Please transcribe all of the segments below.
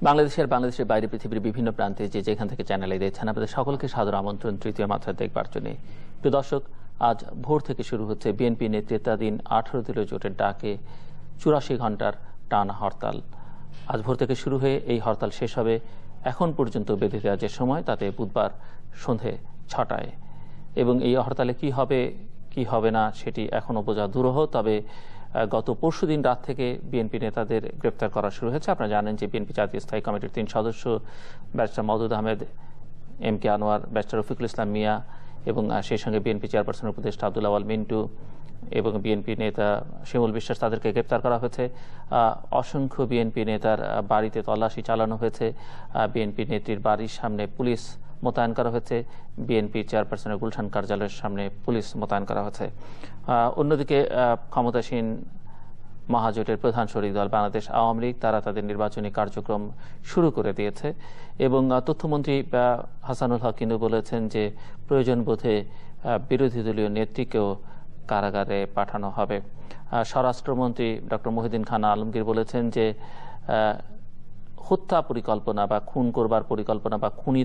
বাংলাদেশের বাইরে পৃথিবীর বিভিন্ন প্রান্তে যেখান থেকে চ্যানেলে দেখছেন আপনাদের সকলকে সাদর আমন্ত্রণ তৃতীয় মাত্রা দেখবার জন্য। প্রিয় দর্শক, আজ ভোর থেকে শুরু হচ্ছে বিএনপি নেতৃত্বাধীন 18 দলীয় জোটের ডাকে 84 ঘন্টার টানা হরতাল। আজ ভোর থেকে শুরু হয়ে এই হরতাল শেষ হবে এখন পর্যন্ত বেঁধে দেওয়া যে সময়, তাতে বুধবার সন্ধে 6টায়। এবং এই হরতালে কি হবে কি হবে না সেটি এখনও বোঝা দুরূহ। তবে গত পরশুদিন রাত থেকে বিএনপি নেতাদের গ্রেপ্তার করা শুরু হয়েছে। আপনারা জানেন যে বিএনপি জাতীয় স্থায়ী কমিটির 3 সদস্য barrister Moudud Ahmed, MK Anwar, barrister Rafiqul Islam Mia এবং সেই সঙ্গে বিএনপি চেয়ারপারসনের উপদেষ্টা আব্দুল আওয়াল মিন্টু এবং বিএনপি নেতা শিমুল বিশ্বাস, তাদেরকে গ্রেপ্তার করা হয়েছে। অসংখ্য বিএনপি নেতার বাড়িতে তল্লাশি চালানো হয়েছে। বিএনপি নেত্রীর বাড়ির সামনে পুলিশ মোতায়েন করা হয়েছে। বিএনপি চেয়ারপারসনের গুলশান কার্যালয়ের সামনে পুলিশ মোতায়েন করা হয়েছে। অন্যদিকে ক্ষমতাসীন মহাজোটের প্রধান শরিক দল বাংলাদেশ আওয়ামী লীগ, তারা তাদের নির্বাচনী কার্যক্রম শুরু করে দিয়েছে। এবং তথ্যমন্ত্রী হাসানুল হক কিন্তু বলেছেন যে প্রয়োজন বোধে বিরোধী দলীয় নেত্রীকেও কারাগারে পাঠানো হবে। স্বরাষ্ট্রমন্ত্রী ডক্টর মহিউদ্দিন খান আলমগীর বলেছেন যে হত্যা পরিকল্পনা বা খুন করবার পরিকল্পনা বা খুনি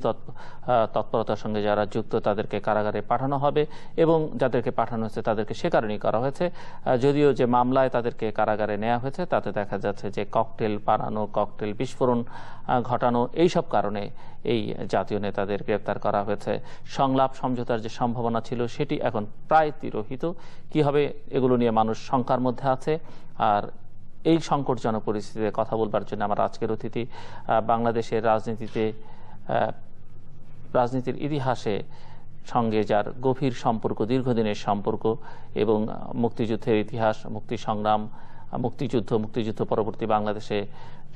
তৎপরতার সঙ্গে যারা যুক্ত তাদেরকে কারাগারে পাঠানো হবে এবং যাদেরকে পাঠানো হয়েছে তাদেরকে সে কারণেই করা হয়েছে। যদিও যে মামলায় তাদেরকে কারাগারে নেওয়া হয়েছে তাতে দেখা যাচ্ছে যে ককটেল বানানো, ককটেল বিস্ফোরণ ঘটানো, এইসব কারণে এই জাতীয় নেতাদের গ্রেপ্তার করা হয়েছে। সংলাপ সমঝোতার যে সম্ভাবনা ছিল সেটি এখন প্রায় তিরোহিত। কি হবে এগুলো নিয়ে মানুষ শঙ্কার মধ্যে আছে। আর এই সংকটজনক পরিস্থিতিতে কথা বলবার জন্য আমার আজকের অতিথি বাংলাদেশের রাজনীতির ইতিহাসে সঙ্গে যার গভীর সম্পর্ক, দীর্ঘদিনের সম্পর্ক এবং মুক্তিযুদ্ধের ইতিহাস, মুক্তি সংগ্রাম, মুক্তিযুদ্ধ পরবর্তী বাংলাদেশে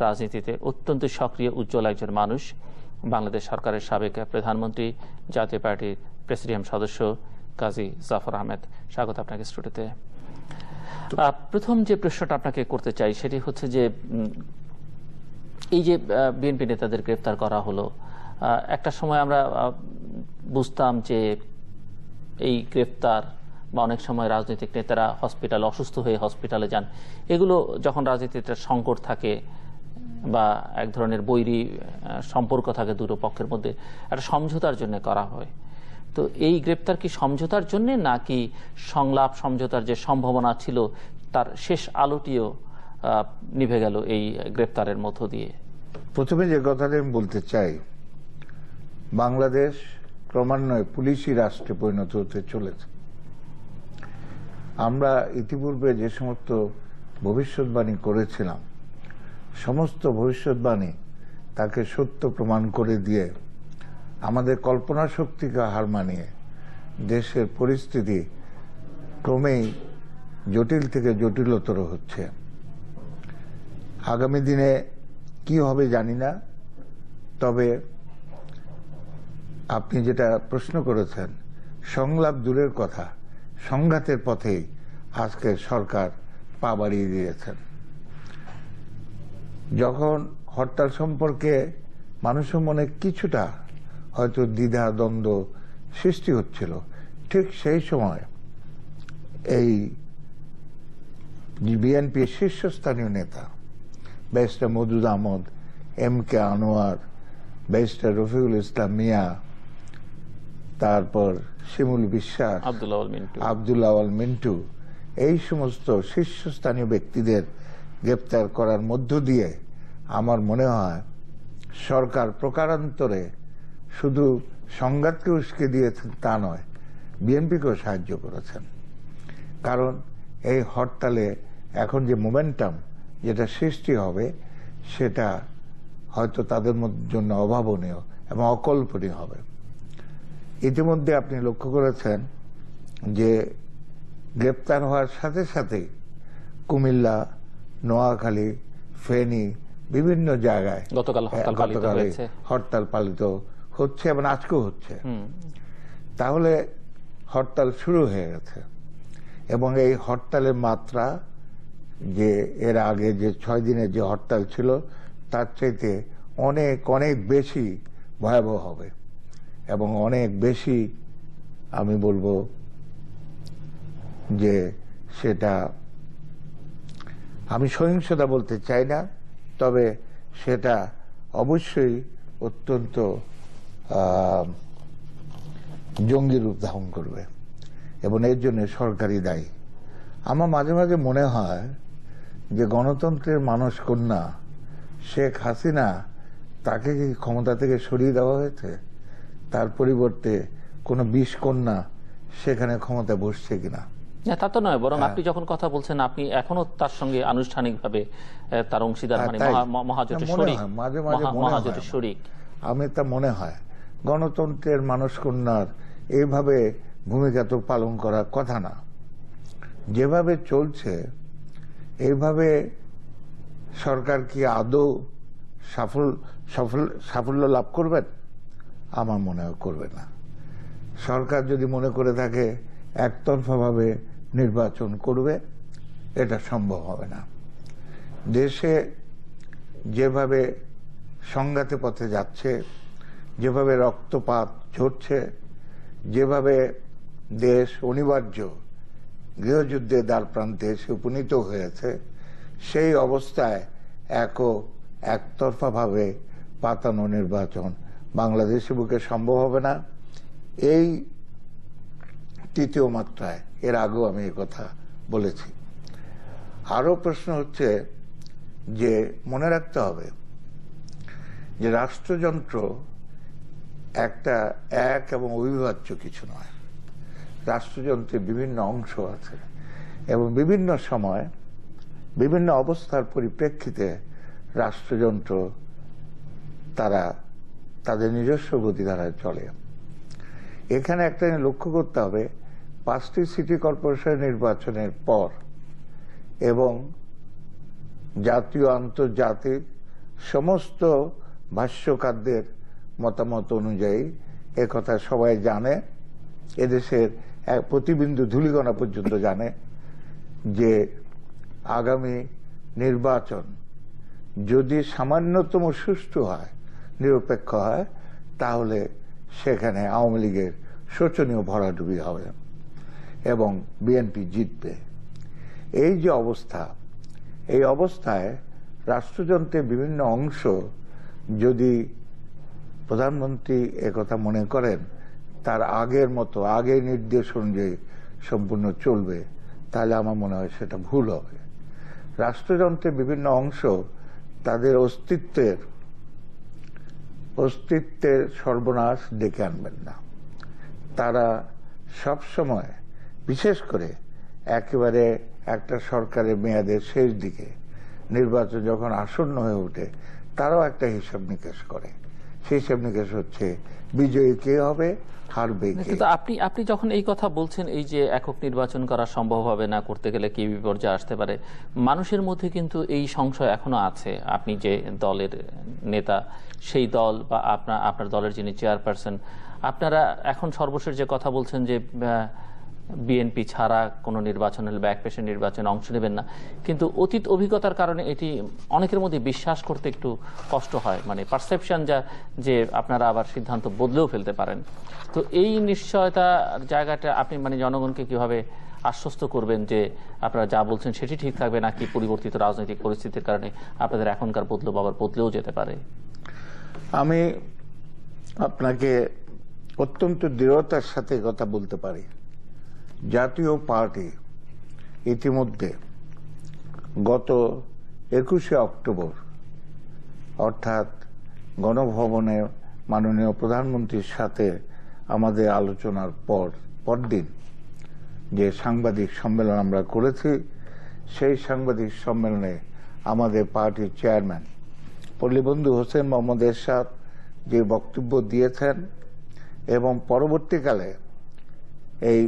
রাজনীতিতে অত্যন্ত সক্রিয় উজ্জ্বল একজন মানুষ, বাংলাদেশ সরকারের সাবেক প্রধানমন্ত্রী, জাতীয় পার্টির প্রেসিডিয়াম সদস্য কাজী জাফর আহমেদ। স্বাগত আপনাকে স্টুডিওতে। প্রথম যে প্রশ্নটা আপনাকে করতে চাই সেটি হচ্ছে যে এই যে বিএনপি নেতাদের গ্রেপ্তার করা হলো, একটা সময় আমরা বুঝতাম যে এই গ্রেপ্তার বা অনেক সময় রাজনৈতিক নেতারা অসুস্থ হয়ে হসপিটালে যান, এগুলো যখন রাজনীতিতে সংকট থাকে বা এক ধরনের বৈরী সম্পর্ক থাকে দুটো পক্ষের মধ্যে, একটা সমঝোতার জন্য করা হয়। তো এই গ্রেপ্তার কি সমঝোতার জন্য নাকি সংলাপ সমঝোতার যে সম্ভাবনা ছিল তার শেষ আলোটিও নিভে গেল এই গ্রেপ্তারের মধ্য দিয়ে? প্রথমে যে কথাটা আমি বলতে চাই, বাংলাদেশ ক্রমান্বয়ে পুলিশি রাষ্ট্রে পরিণত হতে চলেছে। আমরা ইতিপূর্বে যে সমস্ত ভবিষ্যৎবাণী করেছিলাম, সমস্ত ভবিষ্যৎবাণী তাকে সত্য প্রমাণ করে দিয়ে আমাদের কল্পনা শক্তিকে হার মানিয়ে দেশের পরিস্থিতি ক্রমেই জটিল থেকে জটিলতর হচ্ছে। আগামী দিনে কি হবে জানি না, তবে আপনি যেটা প্রশ্ন করেছেন, সংলাপ দূরের কথা, সংঘাতের পথেই আজকে সরকার পা বাড়িয়ে দিয়েছেন। যখন হরতাল সম্পর্কে মানুষের মনে কিছুটা হয়তো দ্বিধা দ্বন্দ্ব সৃষ্টি হচ্ছিল, ঠিক সেই সময় এই বিএনপির শীর্ষস্থানীয় নেতা barrister Moudud Ahmed, MK Anwar, barrister Rafiqul Islam Mia, তারপর শিমুল বিশ্বাস, আব্দুল আওয়াল মিন্টু, এই সমস্ত শীর্ষস্থানীয় ব্যক্তিদের গ্রেপ্তার করার মধ্য দিয়ে আমার মনে হয় সরকার প্রকারান্তরে শুধু সংঘাতকে উস্কে দিয়েছেন তা নয়, বিএনপিকেও সাহায্য করেছেন। কারণ এই হরতালে এখন যে মোমেন্টাম যেটা সৃষ্টি হবে সেটা হয়তো তাদের জন্য অভাবনীয় এবং অকল্পনীয় হবে। ইতিমধ্যে আপনি লক্ষ্য করেছেন যে গ্রেপ্তার হওয়ার সাথে সাথে কুমিল্লা, নোয়াখালী, ফেনী, বিভিন্ন জায়গায় গতকাল হরতাল পালিত হচ্ছে এবং আজকেও হচ্ছে। তাহলে হরতাল শুরু হয়ে গেছে এবং এই হরতালের মাত্রা যে এর আগে যে 6 দিনের যে হরতাল ছিল তার চাইতে অনেক অনেক বেশি ভয়াবহ হবে এবং অনেক বেশি, আমি বলবো যে সেটা, আমি সহিংসতা বলতে চাই না, তবে সেটা অবশ্যই অত্যন্ত জঙ্গি রূপ ধারণ করবে এবং এর জন্য সরকারি দায়ী। আমার মাঝে মাঝে মনে হয় যে গণতন্ত্রের মানস কন্যা শেখ হাসিনা, তাকে কি ক্ষমতা থেকে সরিয়ে দেওয়া হয়েছে? তার পরিবর্তে কোনো বিষ কন্যা সেখানে ক্ষমতা বসছে কিনা? তা তো নয়, বরং আপনি যখন কথা বলছেন আপনি এখনো তার সঙ্গে আনুষ্ঠানিকভাবে তার অংশীদার, মানে মহাজোটের শরীক। মাঝে মাঝে মহাজোটের শরীক আমি তা মনে হয় গণতন্ত্রের মানস কন্যার এইভাবে ভূমিকা তো পালন করার কথা না। যেভাবে চলছে এইভাবে সরকার কি আদৌ সাফল্য লাভ করবেন? আমার মনে হয় করবে না। সরকার যদি মনে করে থাকে একতরফাভাবে নির্বাচন করবে, এটা সম্ভব হবে না। দেশে যেভাবে সংঘাতে পথে যাচ্ছে, যেভাবে রক্তপাত ঝরছে, যেভাবে দেশ অনিবার্য গৃহযুদ্ধের দ্বারপ্রান্তে এসে উপনীত হয়েছে, সেই অবস্থায় একতরফাভাবে পাতানো নির্বাচন বাংলাদেশের বুকে সম্ভব হবে না। এই তৃতীয় মাত্রায় এর আগেও আমি এই কথা বলেছি। আরো প্রশ্ন হচ্ছে যে মনে রাখতে হবে যে রাষ্ট্রযন্ত্র একটা এক এবং অবিভাজ্য কিছু নয়। রাষ্ট্রযন্ত্রের বিভিন্ন অংশ আছে এবং বিভিন্ন সময় বিভিন্ন অবস্থার পরিপ্রেক্ষিতে রাষ্ট্রযন্ত্র তাদের নিজস্ব গতিধারায় চলে। এখানে একটা লক্ষ্য করতে হবে, 5টি সিটি কর্পোরেশন নির্বাচনের পর এবং জাতীয় আন্তর্জাতিক সমস্ত ভাষ্যকারদের মতামত অনুযায়ী, একথা সবাই জানে, এদেশের প্রতিবিন্দু ধূলিকণা পর্যন্ত জানে যে আগামী নির্বাচন যদি সামান্যতম সুষ্ঠু হয়, নিরপেক্ষ হয়, তাহলে সেখানে আওয়ামী লীগের শোচনীয় ভরাডুবি হবে এবং বিএনপি জিতবে। এই যে অবস্থা, এই অবস্থায় রাষ্ট্রযন্ত্রের বিভিন্ন অংশ যদি প্রধানমন্ত্রী একথা মনে করেন তার আগের মতো আগের নির্দেশ অনুযায়ী সম্পূর্ণ চলবে, তাহলে আমার মনে হয় সেটা ভুল হবে। রাষ্ট্রযন্ত্রের বিভিন্ন অংশ তাদের অস্তিত্বের সর্বনাশ ডেকে আনবেন না। তারা সব সময়, বিশেষ করে একেবারে একটা সরকারের মেয়াদের শেষ দিকে নির্বাচন যখন আসন্ন হয়ে ওঠে, তারাও একটা হিসাব নিকাশ করে। সেই হিসাব নিকাশ হচ্ছে বিজয়ী কে হবে, হারবে কে। কিন্তু আপনি যখন এই কথা বলছেন, এই যে একক নির্বাচন করা সম্ভব হবে না, করতে গেলে কি বিপর্যয় আসতে পারে, মানুষের মধ্যে কিন্তু এই সংশয় এখনো আছে। আপনি যে দলের নেতা, সেই দল বা আপনার দলের যিনি চেয়ারপারসন, আপনারা এখন সর্বশেষ যে কথা বলছেন যে বিএনপি ছাড়া কোনো নির্বাচন হলে বা একপেশে নির্বাচনে অংশ নেবেন না, কিন্তু অতীত অভিজ্ঞতার কারণে এটি অনেকের মধ্যে বিশ্বাস করতে একটু কষ্ট হয়, মানে পারসেপশন যে আপনারা আবার সিদ্ধান্ত বদলেও ফেলতে পারেন। তো এই নিশ্চয়তার জায়গাটা আপনি মানে জনগণকে কিভাবে আশ্বস্ত করবেন যে আপনারা যা বলছেন সেটি ঠিক থাকবে, নাকি পরিবর্তিত রাজনৈতিক পরিস্থিতির কারণে আপনাদের এখনকার বদলেও যেতে পারে? আমি আপনাকে অত্যন্ত দৃঢ়তার সাথে কথা বলতে পারি, জাতীয় পার্টি ইতিমধ্যে গত 21শে অক্টোবর অর্থাৎ গণভবনে মাননীয় প্রধানমন্ত্রীর সাথে আমাদের আলোচনার পরদিন যে সাংবাদিক সম্মেলন আমরা করেছি, সেই সাংবাদিক সম্মেলনে আমাদের পার্টির চেয়ারম্যান পল্লীবন্ধু হোসেন মোহাম্মদ এরশাদ যে বক্তব্য দিয়েছেন এবং পরবর্তীকালে এই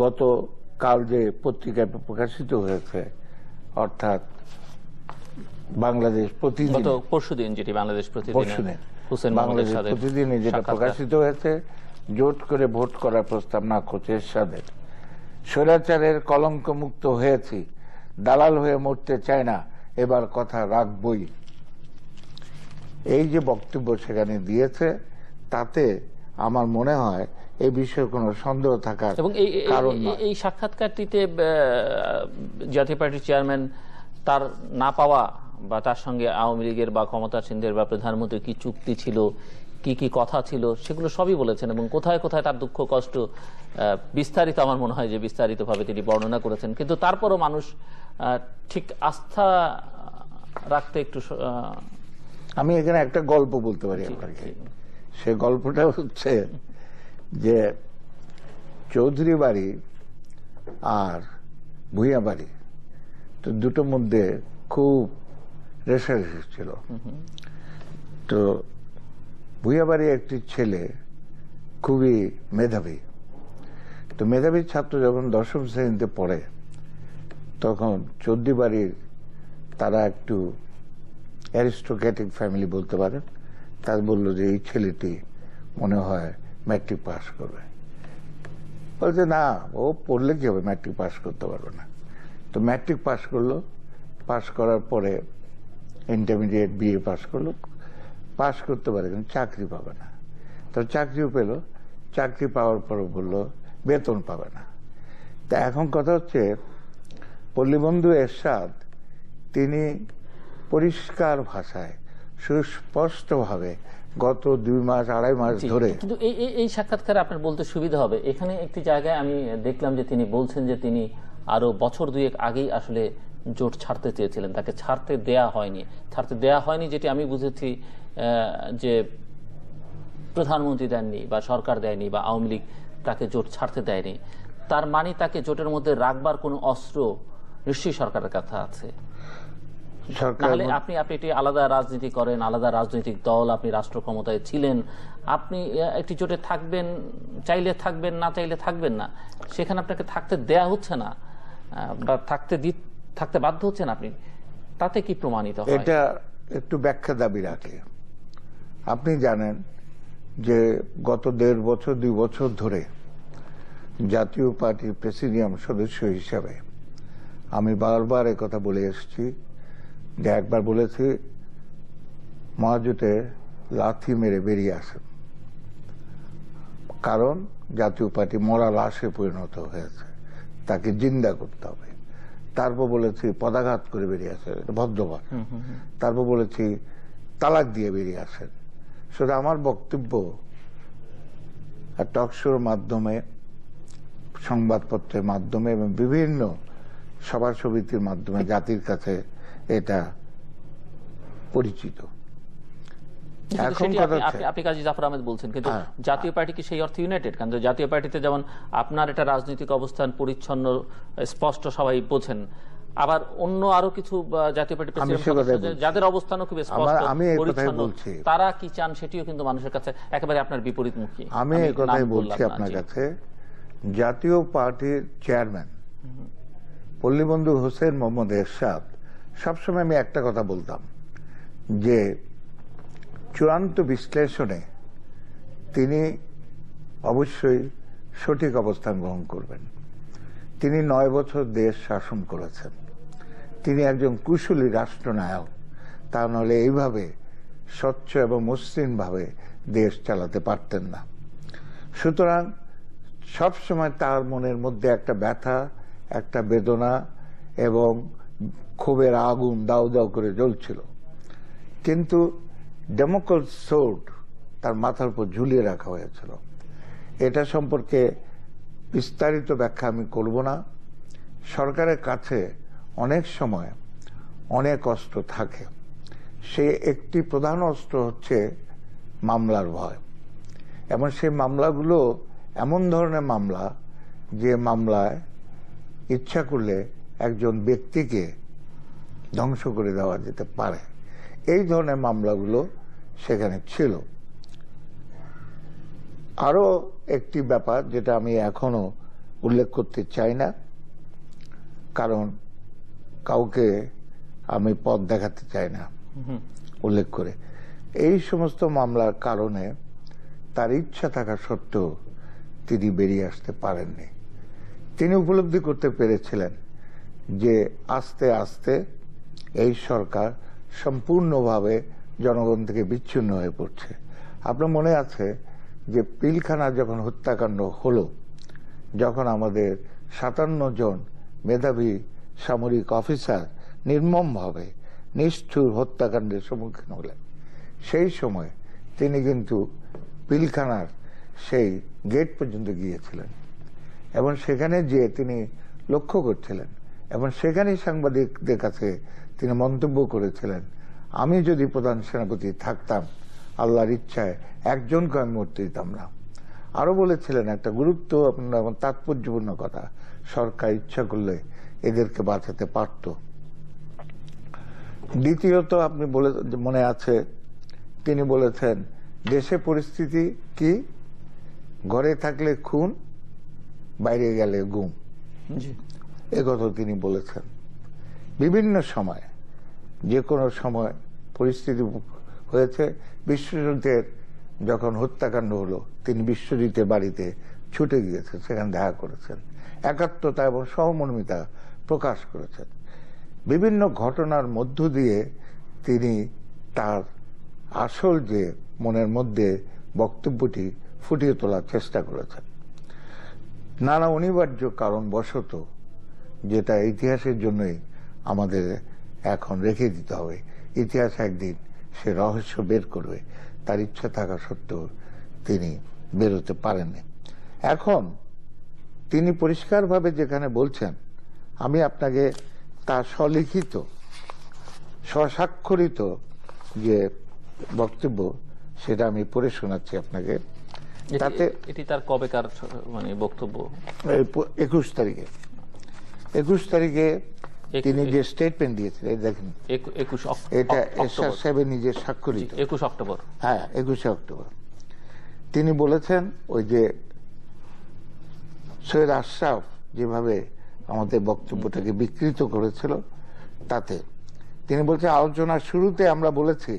গতকাল যে পত্রিকায় প্রকাশিত হয়েছে, অর্থাৎ বাংলাদেশ প্রতিদিন, পরশুদিন যেটি বাংলাদেশ প্রতিদিনে যেটা প্রকাশিত হয়েছে, জোট করে ভোট করার প্রস্তাব নাকচ এরশাদের, স্বৈরাচারের কলঙ্ক মুক্ত হয়েছি, দালাল হয়ে মরতে চায় না, এবার কথা রাখবই, এই যে বক্তব্য সেখানে দিয়েছে, তাতে আমার মনে হয় এই বিষয়ে কোনো সন্দেহ থাকার কারণ নয়। এই সাক্ষাৎকারটিতে জাতীয় পার্টির চেয়ারম্যান তার না পাওয়া বা তার সঙ্গে আওয়ামী লীগের বা ক্ষমতাসীনদের বা প্রধানমন্ত্রীর কি চুক্তি ছিল, কি কি কথা ছিল, সেগুলো সবই বলেছেন এবং কোথায় কোথায় তার দুঃখ কষ্ট বিস্তারিত, আমার মনে হয় যে বিস্তারিতভাবে তিনি বর্ণনা করেছেন। কিন্তু তারপরও মানুষ ঠিক আস্থা রাখতে একটু আমি এখানে একটা গল্প বলতে পারি আপনাকে। সে গল্পটা হচ্ছে যে চৌধুরী বাড়ি আর ভূঁইয়া বাড়ি, তো দুটোর মধ্যে খুব রেষারেষি ছিল। তো ভূঁইয়া বাড়ি একটি ছেলে খুবই মেধাবী, তো মেধাবী ছাত্র যখন 10ম শ্রেণীতে পড়ে তখন চৌধুরী বাড়ির তারা একটু অ্যারিস্টোক্রেটিক ফ্যামিলি বলতে পারেন, তার বললো যে এই ছেলেটি মনে হয় ম্যাট্রিক পাস করবে। বলছে না, ও পড়লে কি হবে, ম্যাট্রিক পাস করতে পারবে না। তো ম্যাট্রিক পাস করলো, পাস করার পরে ইন্টারমিডিয়েট বিএ পাস করলো, পাস করতে পারে কিন্তু চাকরি পাবে না। তো চাকরিও পেল, চাকরি পাওয়ার পরে বললো বেতন পাবে না। তা এখন কথা হচ্ছে পল্লীবন্ধু এরশাদ তিনি পরিষ্কার ভাষায় সুস্পষ্টভাবে গত 2 মাস 2.5 মাস ধরে, কিন্তু এই সাক্ষাৎকারে আপনার বলতে সুবিধা হবে, এখানে একটি জায়গায় আমি দেখলাম যে তিনি বলছেন যে তিনি আরো বছর 2 আগেই আসলে জোট ছাড়তে চেয়েছিলেন, তাকে ছাড়তে দেয়া হয়নি, যেটি আমি বুঝেছি যে প্রধানমন্ত্রী দেননি বা সরকার দেয়নি বা আওয়ামী লীগ তাকে জোট ছাড়তে দেয়নি। তার মানে তাকে জোটের মধ্যে রাখবার কোনো অস্ত্র নিশ্চয়ই সরকারের কাছে আছে। নাহলে আপনি এটি আলাদা রাজনীতি করেন, আলাদা রাজনৈতিক দল, আপনি রাষ্ট্র ক্ষমতায় ছিলেন, আপনি একটি জোটে থাকবেন, চাইলে থাকবেন, না চাইলে থাকবেন না, সেখানে আপনাকে থাকতে দেয়া হচ্ছে না বা থাকতে বাধ্য হচ্ছেন আপনি, তাতে কি প্রমাণিত হয়? এটা একটু ব্যাখ্যা দাবি রাখে। আপনি জানেন যে গত 1.5 বছর 2 বছর ধরে জাতীয় পার্টির প্রেসিডিয়াম সদস্য হিসাবে আমি বারবার কথা বলে এসেছি যে একবার বলেছি মহাজোটে লাথি মেরে বেরিয়ে আসেন, কারণ জাতীয় পার্টি মরা লাশে পরিণত হয়েছে, তাকে জিন্দা করতে হবে। তারপর বলেছি পদাঘাত করে বেরিয়ে আসেন, ভদ্রভাব। তারপর বলেছি তালাক দিয়ে বেরিয়ে আসেন। শুধু আমার বক্তব্য টকশোর মাধ্যমে, সংবাদপত্রের মাধ্যমে এবং বিভিন্ন সভা সমিতির মাধ্যমে জাতির কাছে এটা পরিচিত। আপনি কাজী জাফর আহমেদ বলছেন, কিন্তু জাতীয় পার্টি কি সেই অর্থে ইউনাইটেড? কারণ জাতীয় পার্টিতে যেমন আপনার এটা রাজনৈতিক অবস্থান পরিচ্ছন্ন, স্পষ্ট, সবাই বোঝেন, আবার অন্য আরো কিছু জাতীয় পার্টি যাদের অবস্থানও খুব স্পষ্ট, পরিচ্ছন্ন, তারা কি চান সেটিও কিন্তু মানুষের কাছে একেবারে আপনার বিপরীতমুখী। আমি এই কথাই বলছি আপনার কাছে, জাতীয় পার্টির চেয়ারম্যান পল্লীবন্ধু হোসেন মোহাম্মদ এরশাদ সবসময় আমি একটা কথা বলতাম যে চূড়ান্ত বিশ্লেষণে তিনি অবশ্যই সঠিক অবস্থান গ্রহণ করবেন। তিনি 9 বছর দেশ শাসন করেছেন, তিনি একজন কুশলী রাষ্ট্রনায়ক, তা নাহলে এইভাবে স্বচ্ছ এবং মসৃণভাবে দেশ চালাতে পারতেন না। সুতরাং সবসময় তার মনের মধ্যে একটা ব্যথা, একটা বেদনা এবং ক্ষোভের আগুন দাউ দাউ করে জ্বলছিল, কিন্তু ডেমোক্রেট সোর্ড তার মাথার উপর ঝুলিয়ে রাখা হয়েছিল। এটা সম্পর্কে বিস্তারিত ব্যাখ্যা আমি করব না। সরকারের কাছে অনেক সময় অনেক অস্ত্র থাকে, সে একটি প্রধান অস্ত্র হচ্ছে মামলার ভয়, এবং সেই মামলাগুলো এমন ধরনের মামলা যে মামলায় ইচ্ছা করলে একজন ব্যক্তিকে ধ্বংস করে দেওয়া যেতে পারে। এই ধরনের মামলাগুলো সেখানে ছিল। আরো একটি ব্যাপার যেটা আমি এখনো উল্লেখ করতে চাই না, কারণ কাউকে আমি পথ দেখাতে চাই না উল্লেখ করে, এই সমস্ত মামলার কারণে তার ইচ্ছা থাকা সত্ত্বেও তিনি বেরিয়ে আসতে পারেননি। তিনি উপলব্ধি করতে পেরেছিলেন যে আস্তে আস্তে এই সরকার সম্পূর্ণভাবে জনগণ থেকে বিচ্ছিন্ন হয়ে পড়ছে। আপনার মনে আছে যে পিলখানা যখন হত্যাকাণ্ড হলো, যখন আমাদের 57 জন মেধাবী সামরিক অফিসার নির্মমভাবে নিষ্ঠুর হত্যাকাণ্ডের সম্মুখীন হলেন, সেই সময় তিনি কিন্তু পিলখানার সেই গেট পর্যন্ত গিয়েছিলেন এবং সেখানে যেয়ে তিনি লক্ষ্য করছিলেন এবং সেখানেই সাংবাদিকদের কাছে তিনি মন্তব্য করেছিলেন, আমি যদি প্রধান সেনাপতি থাকতাম আল্লাহর ইচ্ছায় একজনকে আমি মরতে দিতাম না। আরো বলেছিলেন একটা গুরুত্বপূর্ণ এবং তাৎপর্যপূর্ণ কথা, সরকার ইচ্ছা করলে এদেরকে বাঁচাতে পারত। দ্বিতীয়ত আপনি বলে মনে আছে তিনি বলেছেন দেশে পরিস্থিতি কি, ঘরে থাকলে খুন, বাইরে গেলে গুম, একথা তিনি বলেছেন। বিভিন্ন সময় যে কোনো সময় পরিস্থিতি হয়েছে। বিশ্বজিতের যখন হত্যাকাণ্ড হলো তিনি বিশ্বজিতের বাড়িতে ছুটে গিয়েছেন, সেখানে দেখা করেছেন, একাত্মতা এবং সহমর্মিতা প্রকাশ করেছেন। বিভিন্ন ঘটনার মধ্য দিয়ে তিনি তার আসল যে মনের মধ্যে বক্তব্যটি ফুটিয়ে তোলার চেষ্টা করেছেন। নানা অনিবার্য কারণবশত, যেটা ইতিহাসের জন্যই আমাদের এখন রেখে দিতে হবে, ইতিহাস একদিন সে রহস্য বের করবে, তার ইচ্ছা থাকা সত্ত্বেও তিনি বেরোতে পারেননি। এখন তিনি পরিষ্কারভাবে যেখানে বলছেন, আমি আপনাকে তার স্বলিখিত স্বস্বাক্ষরিত যে বক্তব্য সেটা আমি পড়ে শোনাচ্ছি আপনাকে। তাতে এটি তার কবেকার মানে বক্তব্য? 21 তারিখে তিনি যে স্টেটমেন্ট দিয়েছিলেন, দেখেন এটা এরশাদ সাহেবের নিজের স্বাক্ষরিত, 21 অক্টোবর। হ্যাঁ, 21 অক্টোবর। তিনি বলেছেন ওই যে সৈয়দ আশরাফ যেভাবে আমাদের বক্তব্যটাকে বিকৃত করেছিল, তাতে তিনি বলছেন, আলোচনার শুরুতে আমরা বলেছি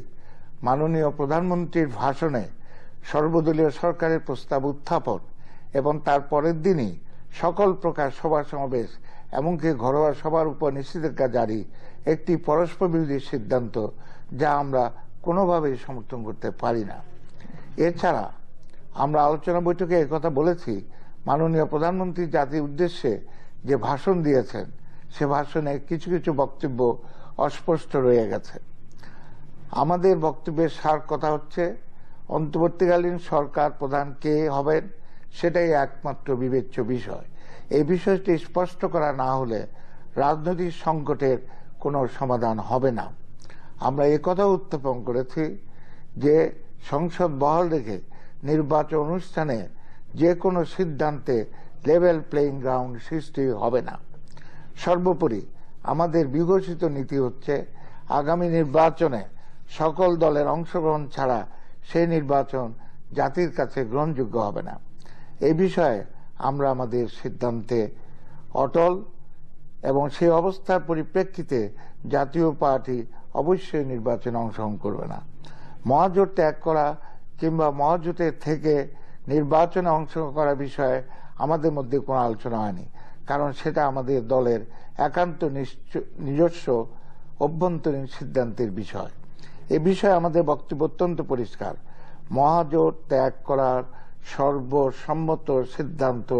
মাননীয় প্রধানমন্ত্রীর ভাষণে সর্বদলীয় সরকারের প্রস্তাব উত্থাপন এবং তার পরের দিনই সকল প্রকার সভা সমাবেশ এমনকি ঘরোয়া সভার উপর নিষেধাজ্ঞা জারি একটি পরস্পর বিরোধী সিদ্ধান্ত, যা আমরা কোনোভাবেই সমর্থন করতে পারি না। এছাড়া আমরা আলোচনা বৈঠকে একথা বলেছি, মাননীয় প্রধানমন্ত্রী জাতির উদ্দেশ্যে যে ভাষণ দিয়েছেন সে ভাষণে কিছু কিছু বক্তব্য অস্পষ্ট রয়ে গেছে। আমাদের বক্তব্যের সার কথা হচ্ছে, অন্তর্বর্তীকালীন সরকার প্রধান কে হবেন সেটাই একমাত্র বিবেচ্য বিষয়। এই বিষয়টি স্পষ্ট করা না হলে রাজনৈতিক সংকটের কোনো সমাধান হবে না। আমরা একথা উত্থাপন করেছি যে সংসদ বহাল রেখে নির্বাচন অনুষ্ঠানে যে কোনো সিদ্ধান্তে লেভেল প্লেইং গ্রাউন্ড সৃষ্টি হবে না। সর্বোপরি আমাদের বিঘোষিত নীতি হচ্ছে, আগামী নির্বাচনে সকল দলের অংশগ্রহণ ছাড়া সেই নির্বাচন জাতির কাছে গ্রহণযোগ্য হবে না। এই বিষয়ে আমরা আমাদের সিদ্ধান্তে অটল এবং সেই অবস্থার পরিপ্রেক্ষিতে জাতীয় পার্টি অবশ্যই নির্বাচনে অংশগ্রহণ করবে না। মহাজোট ত্যাগ করা কিংবা মহাজোটের থেকে নির্বাচনে অংশগ্রহণ করার বিষয়ে আমাদের মধ্যে কোনো আলোচনা হয়নি, কারণ সেটা আমাদের দলের একান্ত নিজস্ব অভ্যন্তরীণ সিদ্ধান্তের বিষয়। এ বিষয়ে আমাদের বক্তব্য অত্যন্ত পরিষ্কার। মহাজোট ত্যাগ করার সর্বসম্মত সিদ্ধান্ত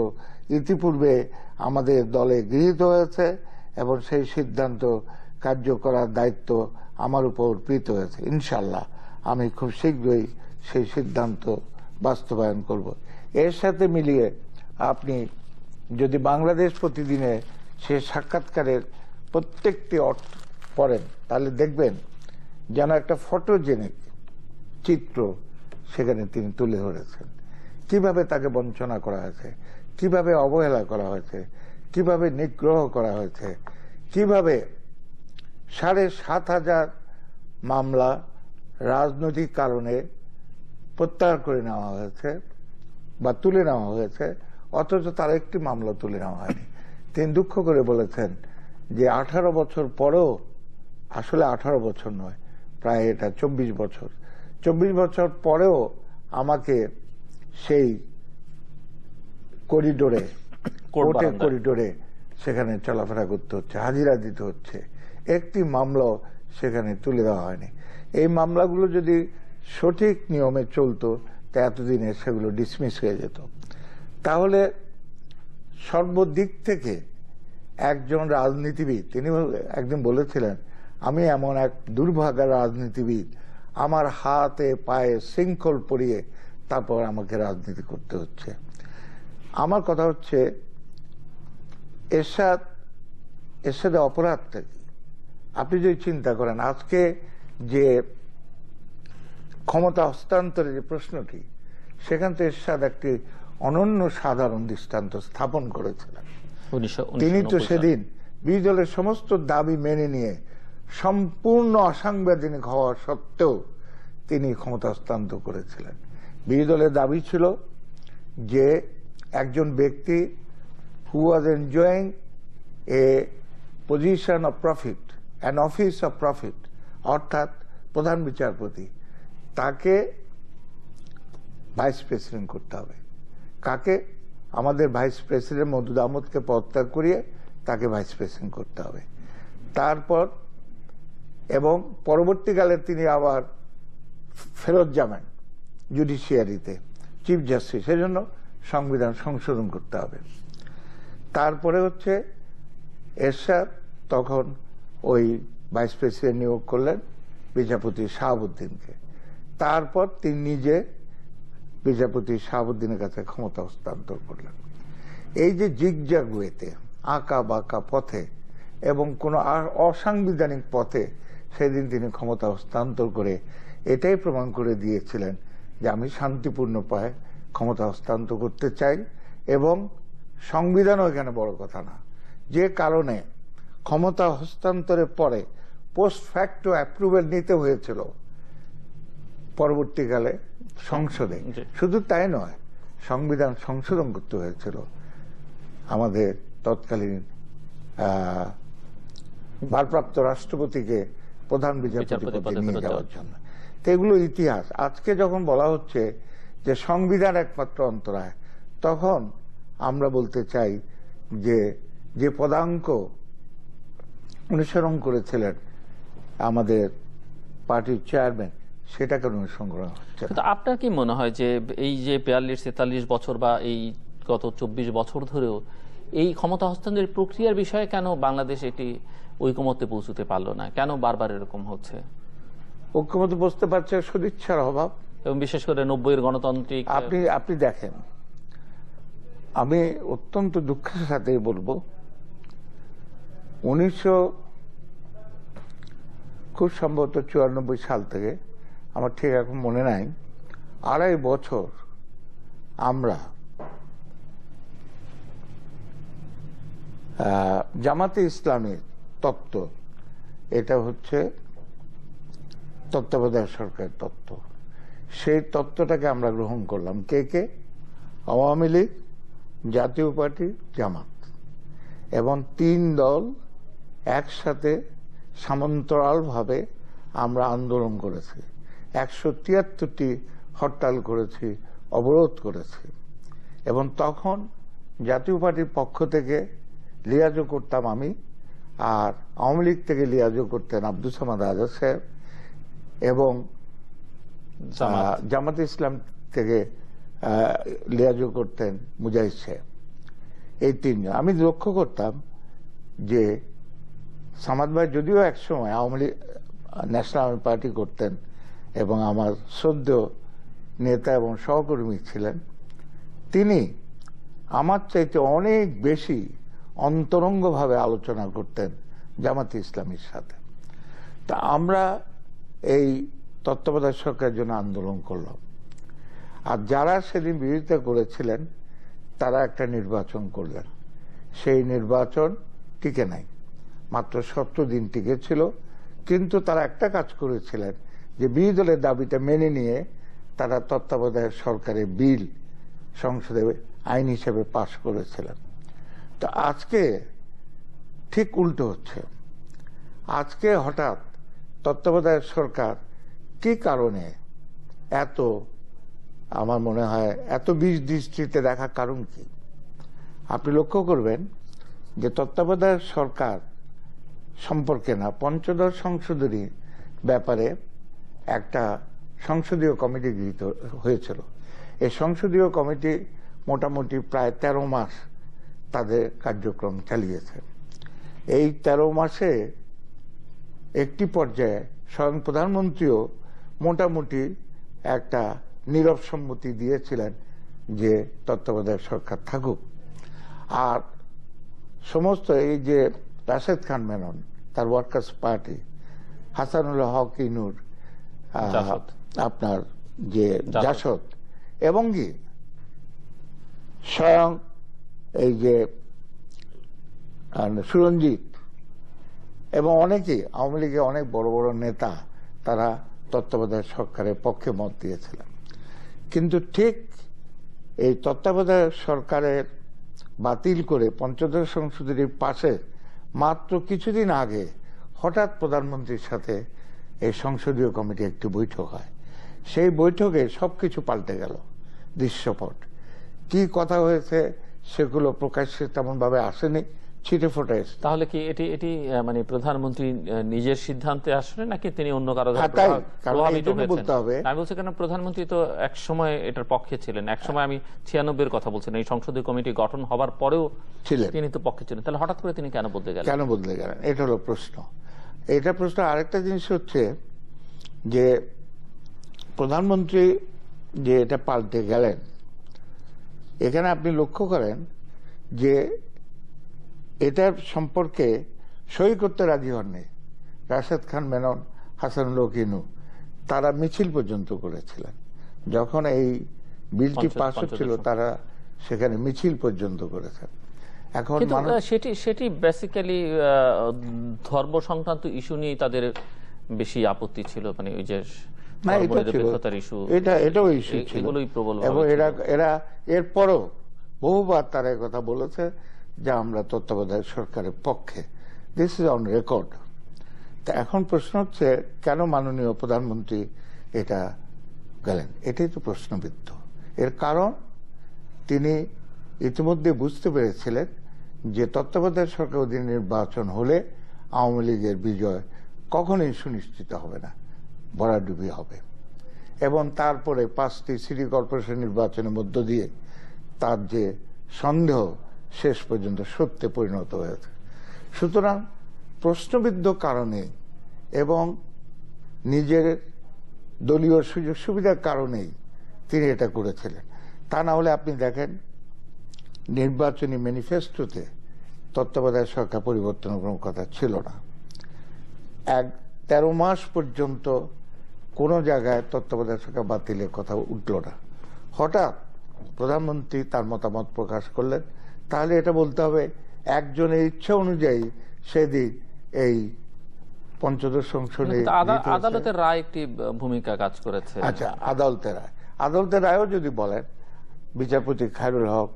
ইতিপূর্বে আমাদের দলে গৃহীত হয়েছে এবং সেই সিদ্ধান্ত কার্য করার দায়িত্ব আমার উপর অর্পিত হয়েছে। ইনশাআল্লাহ আমি খুব শীঘ্রই সেই সিদ্ধান্ত বাস্তবায়ন করব। এর সাথে মিলিয়ে আপনি যদি বাংলাদেশ প্রতিদিনে সে সাক্ষাৎকারের প্রত্যেকটি পড়েন তাহলে দেখবেন যেন একটা ফটোজেনিক চিত্র সেখানে তিনি তুলে ধরেছেন। কিভাবে তাকে বঞ্চনা করা হয়েছে, কিভাবে অবহেলা করা হয়েছে, কিভাবে নিগ্রহ করা হয়েছে, কিভাবে 7,500 মামলা রাজনৈতিক কারণে প্রত্যাহার করে নেওয়া হয়েছে বা তুলে নেওয়া হয়েছে, অথচ তার একটি মামলা তুলে নেওয়া হয়নি। তিনি দুঃখ করে বলেছেন যে 18 বছর পরেও, আসলে 18 বছর নয়, প্রায় এটা 24 বছর, 24 বছর পরেও আমাকে সেই করিডোরে, কোর্টের করিডোরে সেখানে চলাফেরা করতে হচ্ছে, হাজিরা দিতে হচ্ছে, একটি মামলাও সেখানে তুলে দেওয়া হয়নি। এই মামলাগুলো যদি সঠিক নিয়মে চলতো তা এতদিনে সেগুলো ডিসমিস হয়ে যেত। তাহলে সর্বদিক থেকে একজন রাজনীতিবিদ, তিনি একদিন বলেছিলেন, আমি এমন এক দুর্ভাগা রাজনীতিবিদ, আমার হাতে পায়ে শৃঙ্খল পরিয়ে তারপর আমাকে রাজনীতি করতে হচ্ছে। আমার কথা হচ্ছে এরশাদে অপরাধটা কি? আপনি যদি চিন্তা করেন আজকে যে ক্ষমতা হস্তান্তরের যে প্রশ্নটি, সেখান থেকে এরশাদ একটি অনন্য সাধারণ দৃষ্টান্ত স্থাপন করেছিলেন। তিনি তো সেদিন বিরোধী দলের সমস্ত দাবি মেনে নিয়ে সম্পূর্ণ অসাংবিধানিক হওয়া সত্ত্বেও তিনি ক্ষমতা হস্তান্তর করেছিলেন। বিরোধী দলের দাবি ছিল যে একজন ব্যক্তি who was enjoying a position of profit, an office of profit, অর্থাৎ প্রধান বিচারপতি, তাকে ভাইস প্রেসিডেন্ট করতে হবে। কাকে? আমাদের ভাইস প্রেসিডেন্ট মওদুদ আহমদকে পদত্যাগ করিয়ে তাকে ভাইস প্রেসিডেন্ট করতে হবে। তারপর এবং পরবর্তীকালে তিনি আবার ফেরত যাবেন জুডিশিয়ারিতে চিফ জাস্টিস, সেজন্য সংবিধান সংশোধন করতে হবে। তারপরে হচ্ছে এরশাদ তখন ওই ভাইস প্রেসিডেন্ট নিয়োগ করলেন বিচারপতি শাহাবুদ্দিনকে। তারপর তিনি নিজে বিচারপতি শাহাবুদ্দিনের কাছে ক্ষমতা হস্তান্তর করলেন। এই যে জিগজ্যাগ ওয়েতে, আঁকা বাঁকা পথে এবং কোন অসাংবিধানিক পথে সেদিন তিনি ক্ষমতা হস্তান্তর করে এটাই প্রমাণ করে দিয়েছিলেন যে আমি শান্তিপূর্ণ পায়ে ক্ষমতা হস্তান্তর করতে চাই, এবং সংবিধানও এখানে বড় কথা না। যে কারণে ক্ষমতা হস্তান্তরের পরে পোস্ট ফ্যাক্টো অ্যাপ্রুভেল নিতে হয়েছিল পরবর্তীকালে সংসদে। শুধু তাই নয়, সংবিধান সংশোধন করতে হয়েছিল আমাদের তৎকালীন ভারপ্রাপ্ত রাষ্ট্রপতিকে প্রধান বিচারপতি পদে নিয়ে যাওয়ার জন্য। তো এগুলো ইতিহাস। আজকে যখন বলা হচ্ছে যে সংবিধান একমাত্র অন্তরায়, তখন আমরা বলতে চাই যে যে পদাঙ্ক অনুসরণ করেছিলেন আমাদের পার্টির চেয়ারম্যান, সেটাকে অনুসরণ করা হচ্ছে। আপনার কি মনে হয় যে এই যে ৪২-৪৩ বছর বা এই গত ২৪ বছর ধরেও এই ক্ষমতা হস্তান্তরের প্রক্রিয়ার বিষয়ে কেন বাংলাদেশ এটি ঐকমত্যে পৌঁছতে পারলো না? কেন বারবার এরকম হচ্ছে? ঐকমত্যে বসতে পারছে সদিচ্ছার অভাব, এবং বিশেষ করে ৯০-এর গণতান্ত্রিক। আপনি দেখেন, আমি অত্যন্ত দুঃখের সাথে বলবো, ১৯০০ খুব সম্ভবত ৯৪ সাল থেকে, আমার ঠিক এখন মনে নাই, ২.৫ বছর আমরা জামাতে ইসলামের তত্ত্ব, এটা হচ্ছে তত্ত্বাবধায়ক সরকারের তত্ত্ব, সেই তত্ত্বটাকে আমরা গ্রহণ করলাম। কে? আওয়ামী লীগ, জাতীয় পার্টি, জামাত, এবং ৩ দল একসাথে সমান্তরালভাবে আমরা আন্দোলন করেছি, ১৭৩টি হরতাল করেছি, অবরোধ করেছি। এবং তখন জাতীয় পার্টির পক্ষ থেকে লিয়াজো করতাম আমি, আর আওয়ামী লীগ থেকে লিয়াজো করতেন আব্দুস সামাদ আজাদ সাহেব, এবং জামাতে ইসলাম থেকে লিয়াজো করতেন মুজাহিদ সাহেব। এই ৩ জন। আমি লক্ষ্য করতাম যে সামাদ ভাই যদিও একসময় আওয়ামী লীগ ন্যাশনাল আওয়ামী পার্টি করতেন এবং আমার শ্রদ্ধেয় নেতা এবং সহকর্মী ছিলেন, তিনি আমার চাইতে অনেক বেশি অন্তরঙ্গভাবে আলোচনা করতেন জামাতে ইসলামীর সাথে। তা আমরা এই তত্ত্বাবধায়ক সরকারের জন্য আন্দোলন করলাম, আর যারা সেদিন বিরোধিতা করেছিলেন তারা একটা নির্বাচন করলেন। সেই নির্বাচন টিকে নাই, মাত্র ৭০ দিন টিকে ছিল। কিন্তু তারা একটা কাজ করেছিলেন যে বিরোধী দলের দাবিটা মেনে নিয়ে তারা তত্ত্বাবধায়ক সরকারের বিল সংসদে আইন হিসেবে পাশ করেছিলেন। তো আজকে ঠিক উল্টো হচ্ছে। আজকে হঠাৎ তত্ত্বাবধায়ক সরকার কি কারণে এত, আমার মনে হয় এত বিষ দৃষ্টিতে দেখার কারণ কি? আপনি লক্ষ্য করবেন যে তত্ত্বাবধায়ক সরকার সম্পর্কে না, পঞ্চদশ সংশোধনী ব্যাপারে একটা সংসদীয় কমিটি গৃহীত হয়েছিল। এই সংসদীয় কমিটি মোটামুটি প্রায় ১৩ মাস তাদের কার্যক্রম চালিয়েছে। এই ১৩ মাসে একটি পর্যায়ে স্বয়ং প্রধানমন্ত্রীও মোটামুটি একটা নীরব সম্মতি দিয়েছিলেন যে তত্ত্বাবধায়ক সরকার থাকুক। আর সমস্ত এই যে রাশেদ খান মেনন, তার ওয়ার্কার্স পার্টি, হাসানুল হক ইনুর, আপনার যে জাসদ, এবং কি স্বয়ং এই যে সুরঞ্জিত এবং অনেকেই আওয়ামী লীগের অনেক বড় বড় নেতা, তারা তত্ত্বাবধায়ক সরকারের পক্ষে মত দিয়েছিলেন। কিন্তু ঠিক এই তত্ত্বাবধায়ক সরকারের বাতিল করে পঞ্চদশ সংশোধনীর পাশে মাত্র কিছুদিন আগে হঠাৎ প্রধানমন্ত্রীর সাথে এই সংসদীয় কমিটি একটি বৈঠক হয়। সেই বৈঠকে সবকিছু পাল্টে গেল, দৃশ্যপট। কি কথা হয়েছে সেগুলো প্রকাশ্যে তেমন ভাবে আসেনি, ছিটে ফোটে এসেছে। তাহলে কি এটি মানে প্রধানমন্ত্রী নিজের সিদ্ধান্তে আসলে নাকি তিনি অন্য কারো প্রভাবিত বলতে হবে? আমি বলছি কেন, প্রধানমন্ত্রী তো এক সময় এটার পক্ষে ছিলেন, এক সময় আমি 96-এর কথা বলছেন, এই সংসদীয় কমিটি গঠন হবার পরেও তিনি তো পক্ষে ছিলেন, তাহলে হঠাৎ করে তিনি কেন বদলে গেলেন? এটা হলো প্রশ্ন। এটা প্রশ্ন। আরেকটা জিনিস হচ্ছে যে প্রধানমন্ত্রী যে এটা পাল্টে গেলেন, এখানে আপনি লক্ষ্য করেন যে এটার সম্পর্কে সই করতে রাজি হননি রাশেদ খান মেনন, হাসানুল হক ইনু। তারা মিছিল পর্যন্ত করেছিলেন যখন এই বিলটি পাস হচ্ছিল, তারা সেখানে মিছিল পর্যন্ত করেছেন। এখন সেটি বেসিক্যালি ধর্ম সংক্রান্ত ইস্যু নিয়ে তাদের বেশি আপত্তি ছিল, মানে ওই যে এটাও ইস্যু ছিল, এবং এরা এরপরও বহুবার তারা কথা বলেছে যে আমরা তত্ত্বাবধায়ক সরকারের পক্ষে। This is on record. তা এখন প্রশ্ন হচ্ছে কেন মাননীয় প্রধানমন্ত্রী এটা গেলেন? এটাই তো প্রশ্নবিদ্ধ। এর কারণ তিনি ইতিমধ্যে বুঝতে পেরেছিলেন যে তত্ত্বাবধায়ক সরকার অধীনে নির্বাচন হলে আওয়ামী লীগের বিজয় কখনোই সুনিশ্চিত হবে না, ভরাডুবি হবে। এবং তারপরে 5টি সিটি কর্পোরেশন নির্বাচনের মধ্য দিয়ে তার যে সন্দেহ শেষ পর্যন্ত সত্যে পরিণত হয়েছে। সুতরাং প্রশ্নবিদ্ধ কারণে এবং নিজের দলীয় সুযোগ সুবিধার কারণেই তিনি এটা করেছিলেন। তা না হলে আপনি দেখেন নির্বাচনী ম্যানিফেস্টোতে তত্ত্বাবধায়ক সরকার পরিবর্তনের কোনো কথা ছিল না। 13 মাস পর্যন্ত কোনো জায়গায় তত্ত্বাবধায়ক সরকার বাতিলের কথা উঠল না। হঠাৎ প্রধানমন্ত্রী তার মতামত প্রকাশ করলেন, তাহলে এটা বলতে হবে একজনের ইচ্ছা অনুযায়ী সেদিন এই পঞ্চদশ সংশোধনী আদালতের রায় একটি ভূমিকা কাজ করেছে। আচ্ছা, আদালতের রায়ও যদি বলেন, বিচারপতি খায়রুল হক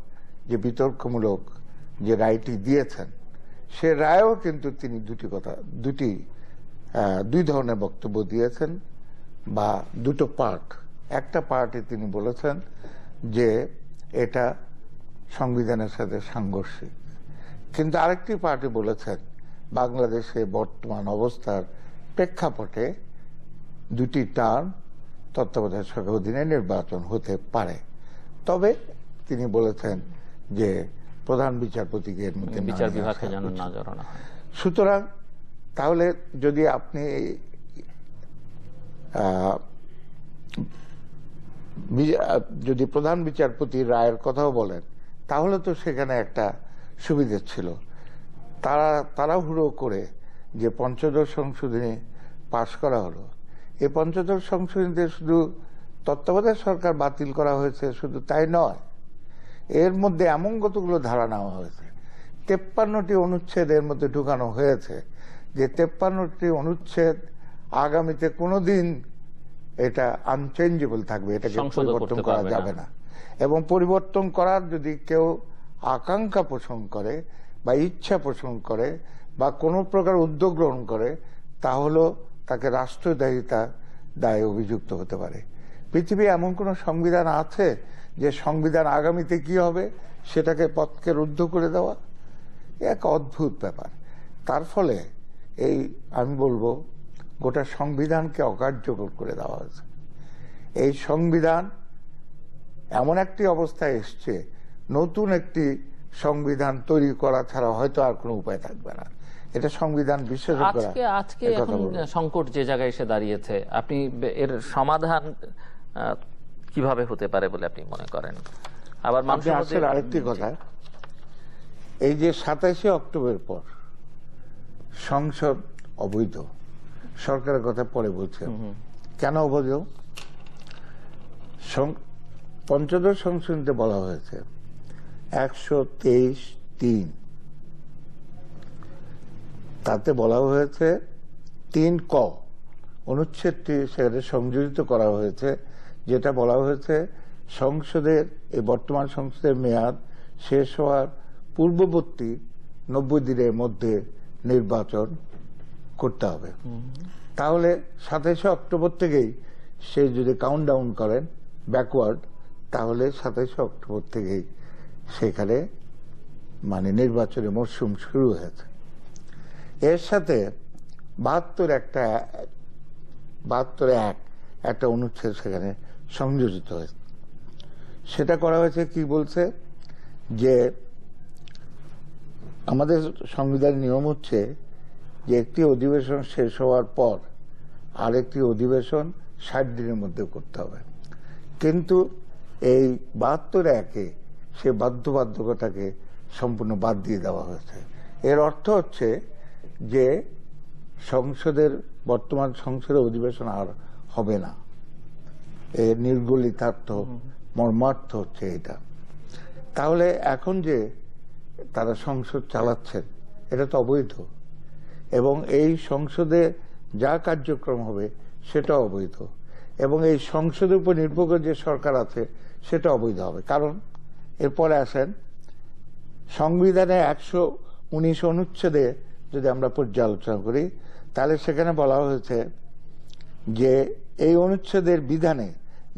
যে বিতর্কমূলক যে রায়টি দিয়েছেন, সে রায়ও কিন্তু তিনি দুই ধরনের বক্তব্য দিয়েছেন, বা দুটো পার্ট। একটা পার্টে তিনি বলেছেন যে এটা সংবিধানের সাথে সাংঘর্ষিক, কিন্তু আরেকটি পার্টি বলেছেন বাংলাদেশে বর্তমান অবস্থার প্রেক্ষাপটে 2টি টার্ম তত্ত্বাবধায়ক সরকার অধীনে নির্বাচন হতে পারে। তবে তিনি বলেছেন যে প্রধান বিচারপতিকে এর মধ্যে বিচার বিভাগকে যেন না জড়ানো হয়। সুতরাং তাহলে যদি আপনি যদি প্রধান বিচারপতির রায়ের কথাও বলেন, তাহলে তো সেখানে একটা সুবিধা ছিল। তাড়াহুড়ো করে যে পঞ্চদশ সংশোধনী পাশ করা হলো, এই পঞ্চদশ সংশোধনীতে শুধু তত্ত্বাবধায়ক সরকার বাতিল করা হয়েছে শুধু তাই নয়, এর মধ্যে এমন কতগুলো ধারা নেওয়া হয়েছে, 53টি অনুচ্ছেদ এর মধ্যে ঢুকানো হয়েছে, যে 53টি অনুচ্ছেদ আগামীতে কোনোদিন এটা আনচেঞ্জেবল থাকবে, এটাকে পরিবর্তন করা যাবে না। এবং পরিবর্তন করার যদি কেউ আকাঙ্ক্ষা পোষণ করে বা ইচ্ছা পোষণ করে বা কোনো প্রকার উদ্যোগ গ্রহণ করে, তাহলে তাকে রাষ্ট্রদ্রোহিতা দায়ে অভিযুক্ত হতে পারে। পৃথিবী এমন কোন সংবিধান আছে যে সংবিধান আগামীতে কি হবে সেটাকে পথকে রুদ্ধ করে দেওয়া? এক অদ্ভুত ব্যাপার। তার ফলে এই আমি বলবো গোটা সংবিধানকে অকার্যকর করে দেওয়া হয়েছে। এই সংবিধান এমন একটি অবস্থায় এসছে, নতুন একটি সংবিধান তৈরি করা ছাড়া হয়তো আর কোনো উপায় থাকবে না। এটা সংবিধান বিশেষজ্ঞরা আজকে এখন সংকট যে জায়গায় এসে দাঁড়িয়েছে, আপনি এর সমাধান কিভাবে হতে পারে বলে আপনি মনে করেন? আবার মানুষের আরেকটি কথা, এই যে 27শে অক্টোবর পর সংসদ অবৈধ, সরকারের কথা পরে বলছে, কেন অবৈধ? পঞ্চদশ সংশোধনীতে বলা হয়েছে 123(3) তাতে বলা হয়েছে 3(ক) অনুচ্ছেদটি সেখানে সংযোজিত করা হয়েছে, যেটা বলা হয়েছে সংসদের, এই বর্তমান সংসদের মেয়াদ শেষ হওয়ার পূর্ববর্তী 90 দিনের মধ্যে নির্বাচন করতে হবে। তাহলে 27শে অক্টোবর থেকেই সে যদি কাউন্টডাউন করেন ব্যাকওয়ার্ড, তাহলে 27শে অক্টোবর থেকেই সেখানে মানে নির্বাচনের মরশুম শুরু হয়েছে। এর সাথে 72(1) একটা অনুচ্ছেদ সেখানে সংযোজিত হয়েছে। সেটা করা হয়েছে কি বলছে, যে আমাদের সংবিধানের নিয়ম হচ্ছে যে একটি অধিবেশন শেষ হওয়ার পর আরেকটি অধিবেশন 60 দিনের মধ্যে করতে হবে। কিন্তু এই 72(1)-এ সে বাধ্যবাধকতাকে সম্পূর্ণ বাদ দিয়ে দেওয়া হয়েছে। এর অর্থ হচ্ছে যে বর্তমান সংসদের অধিবেশন আর হবে না। এর নির্গলিতার্থ মর্মার্থ হচ্ছে এটা। তাহলে এখন যে তারা সংসদ চালাচ্ছেন এটা তো অবৈধ, এবং এই সংসদে যা কার্যক্রম হবে সেটা অবৈধ, এবং এই সংসদের উপর নির্ভর করে যে সরকার আছে সেটা অবৈধ হবে। কারণ এরপরে আসেন সংবিধানে 119 অনুচ্ছেদে যদি আমরা পর্যালোচনা করি, তাহলে সেখানে বলা হয়েছে যে এই অনুচ্ছেদের বিধানে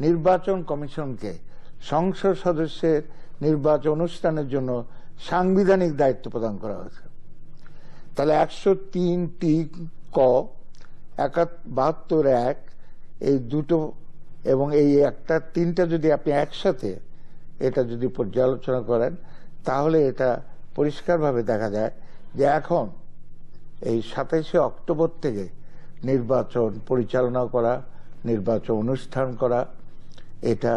নির্বাচন কমিশনকে সংসদ সদস্যের নির্বাচন অনুষ্ঠানের জন্য সাংবিধানিক দায়িত্ব প্রদান করা হয়েছে। তাহলে 103(ক), 72(1) এই দুটো এবং এই একটা 3টা যদি আপনি একসাথে এটা যদি পর্যালোচনা করেন, তাহলে এটা পরিষ্কারভাবে দেখা যায় যে এখন এই 27শে অক্টোবর থেকে নির্বাচন পরিচালনা করা, নির্বাচন অনুষ্ঠান করা, এটা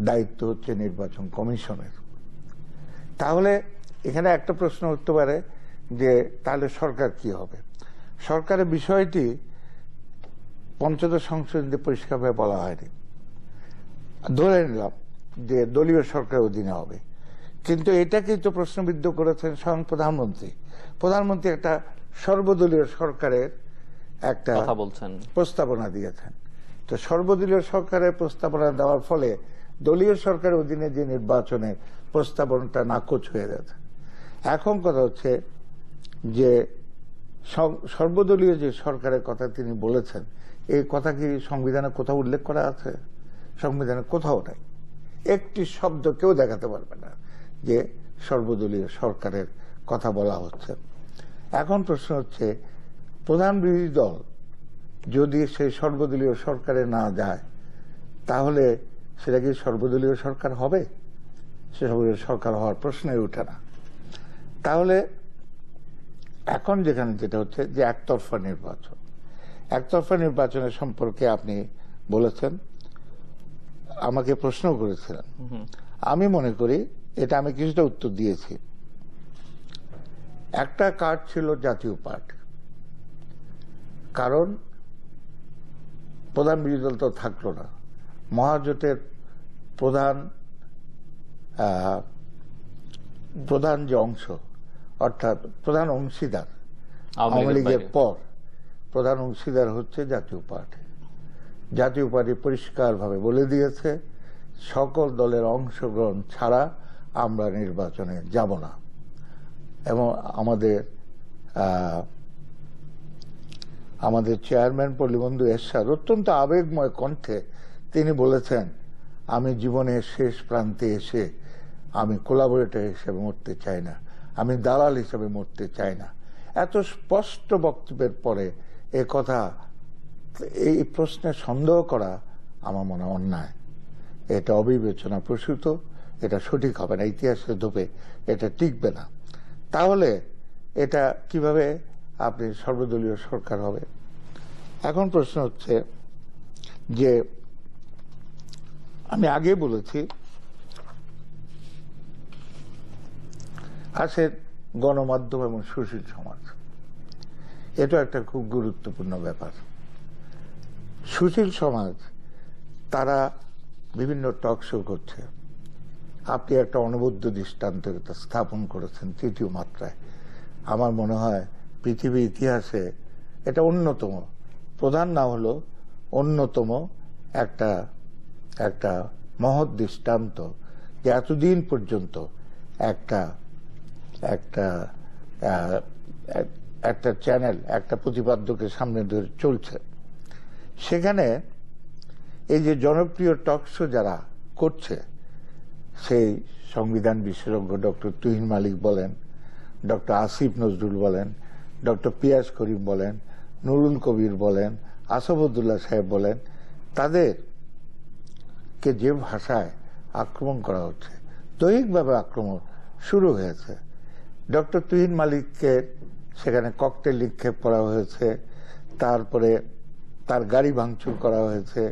দায়িত্ব হচ্ছে নির্বাচন কমিশনের। তাহলে এখানে একটা প্রশ্ন উঠতে পারে যে তাহলে সরকার কি হবে? সরকারের বিষয়টি পঞ্চদশ সংশোধনীতে পরিষ্কারভাবে বলা হয়নি। ধরে নিলাম যে দলীয় সরকার অধীনে হবে, কিন্তু এটাকেই তো প্রশ্নবিদ্ধ করেছেন স্বয়ং প্রধানমন্ত্রী। প্রধানমন্ত্রী একটা সর্বদলীয় সরকারের একটা প্রস্তাবনা দিয়েছেন। তো সর্বদলীয় সরকারের প্রস্তাবনা দেওয়ার ফলে দলীয় সরকারের অধীনে যে নির্বাচনের প্রস্তাবনাটা নাকচ হয়ে গেছে। এখন কথা হচ্ছে যে সর্বদলীয় যে সরকারের কথা তিনি বলেছেন, এই কথা কি সংবিধানে কোথাও উল্লেখ করা আছে? সংবিধানে কোথাও নাই। একটি শব্দ কেউ দেখাতে পারবে না যে সর্বদলীয় সরকারের কথা বলা হচ্ছে। এখন প্রশ্ন হচ্ছে, প্রধান বিরোধী দল যদি সেই সর্বদলীয় সরকারে না যায়, তাহলে সেটা কি সর্বদলীয় সরকার হবে? সে সর্বদলীয় সরকার হওয়ার প্রশ্নই ওঠে না। তাহলে এখন যেখানে যেটা হচ্ছে যে একতরফা নির্বাচন, একতরফা নির্বাচনের সম্পর্কে আপনি বলেছেন, আমাকে প্রশ্ন করেছিলেন। আমি মনে করি এটা আমি কিছুটা উত্তর দিয়েছি। একটা কার্ড ছিল জাতীয় পার্টি, কারণ প্রধান বিরোধী দল তো থাকলো না। মহাজোটের প্রধান যে অংশ, অর্থাৎ প্রধান অংশীদার আওয়ামী লীগের পর প্রধান অংশীদার হচ্ছে জাতীয় পার্টি। জাতীয় পার্টি পরিষ্কারভাবে বলে দিয়েছে সকল দলের অংশগ্রহণ ছাড়া আমরা নির্বাচনে যাব না। এবং আমাদের চেয়ারম্যান পল্লীবন্ধু এরশাদ অত্যন্ত আবেগময় কণ্ঠে তিনি বলেছেন, আমি জীবনের শেষ প্রান্তে এসে আমি কোলাবোরেটর হিসেবে মরতে চাই না, আমি দালাল হিসেবে মরতে চাই না। এত স্পষ্ট বক্তব্যের পরে এ কথা, এই প্রশ্নে সন্দেহ করা আমার মনে অন্যায়। এটা অবিবেচনা প্রসূত, এটা সঠিক হবে না, ইতিহাসের ধোপে এটা টিকবে না। তাহলে এটা কিভাবে আপনি সর্বদলীয় সরকার হবে? এখন প্রশ্ন হচ্ছে যে আমি আগে বলেছি আছে গণমাধ্যম এবং সুশীল সমাজ, এটা একটা খুব গুরুত্বপূর্ণ ব্যাপার। সুশীল সমাজ তারা বিভিন্ন টক শো করছে। আপনি একটা অনবদ্য দৃষ্টান্ত স্থাপন করেছেন তৃতীয় মাত্রায়। আমার মনে হয় পৃথিবীর ইতিহাসে এটা অন্যতম, প্রধান না হলো অন্যতম একটা একটা মহৎ দৃষ্টান্ত, যে এতদিন পর্যন্ত একটা একটা একটা চ্যানেল একটা প্রতিপাদ্যকে সামনে ধরে চলছে। সেখানে এই যে জনপ্রিয় টক শো যারা করছে, সেই সংবিধান বিশেষজ্ঞ ডক্টর তুহিন মালিক বলেন, ডক্টর আসিফ নজরুল বলেন, ডক্টর পিয়াস করিম বলেন, নুরুল কবির বলেন, আসাদুল্লাহ সাহেব বলেন, তাদেরকে যে ভাষায় আক্রমণ করা হচ্ছে, দৈহিকভাবে আক্রমণ শুরু হয়েছে। ডক্টর তুহিন মালিককে সেখানে ককটেল নিক্ষেপ করা হয়েছে, তারপরে তার গাড়ি ভাঙচুর করা হয়েছে,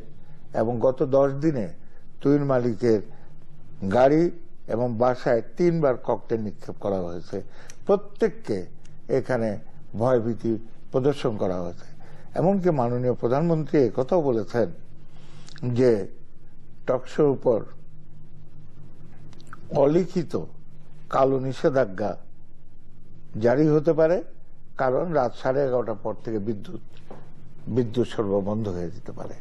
এবং গত 10 দিনে তুহিন মালিকের গাড়ি এবং বাসায় 3 বার ককটেল নিক্ষেপ করা হয়েছে। প্রত্যেককে এখানে ভয়ভীতি প্রদর্শন করা হয়েছে। এমনকি মাননীয় প্রধানমন্ত্রী একথাও বলেছেন যে টকশোর উপর অলিখিত কালো নিষেধাজ্ঞা জারি হতে পারে, কারণ রাত 11:30টার পর থেকে বিদ্যুৎ সরবরাহ বন্ধ হয়ে যেতে পারে।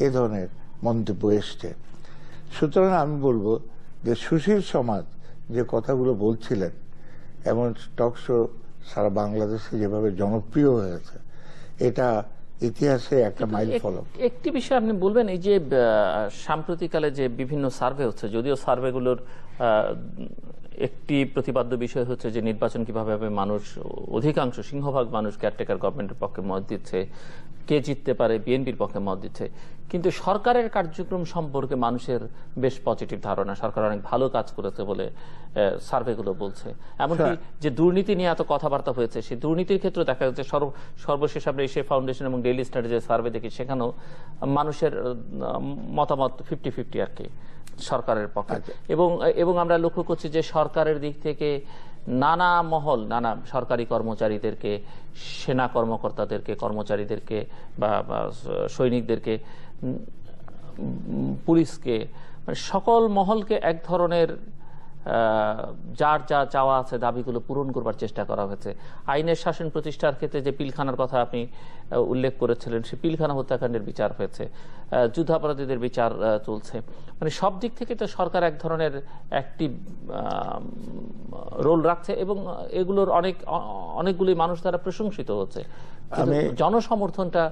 এ ধরনের মন্তব্য এসছে। সুতরাং আমি বলবো যে সুশীল সমাজ যে কথাগুলো বলছিলেন, এবং টকশো সারা বাংলাদেশে যেভাবে জনপ্রিয় হয়েছে, এটা ইতিহাসে একটা মাইল ফলক। একটি বিষয় আপনি বলবেন, এই যে সাম্প্রতিককালে যে বিভিন্ন সার্ভে হচ্ছে, যদিও সার্ভেগুলোর একটি প্রতিপাদ্য বিষয় হচ্ছে যে নির্বাচন কিভাবে হবে, মানুষ অধিকাংশ সিংহভাগ মানুষ কেয়ারটেকার গভর্নমেন্টের পক্ষে মত দিচ্ছে, কে জিততে পারে বিএনপির পক্ষে মত দিচ্ছে, কিন্তু সরকারের কার্যক্রম সম্পর্কে মানুষের বেশ পজিটিভ ধারণা, সরকার অনেক ভালো কাজ করেছে বলে সার্ভেগুলো বলছে। এমনকি যে দুর্নীতি নিয়ে এত কথাবার্তা হয়েছে, সেই দুর্নীতির ক্ষেত্রে দেখা যাচ্ছে সর্বশেষ আমরা এশিয়া ফাউন্ডেশন এবং ডেইলি স্টার যে সার্ভে দেখি, সেখানেও মানুষের মতামত 50-50 আর কি সরকারের পক্ষে। এবং আমরা লক্ষ্য করছি যে সরকারের দিক থেকে নানা মহল, নানা সরকারি কর্মচারীদেরকে, সেনা কর্মকর্তাদেরকে, কর্মচারীদেরকে বা সৈনিকদেরকে, পুলিশকে, সকল মহলকে এক ধরনের যার যা চাওয়া আছে দাবিগুলো পূরণ করবার চেষ্টা করা হয়েছে। আইনের শাসন প্রতিষ্ঠার ক্ষেত্রে যে পিলখানার কথা আপনি উল্লেখ করেছিলেন, সে পিলখানা হত্যাকাণ্ডের বিচার হয়েছে, যুদ্ধাপরাধীদের বিচার চলছে। মানে সব দিক থেকে তো সরকার এক ধরনের অ্যাক্টিভ রোল রাখছে, এবং এগুলোর অনেকগুলি মানুষ দ্বারা প্রশংসিত হচ্ছে। জনসমর্থনটা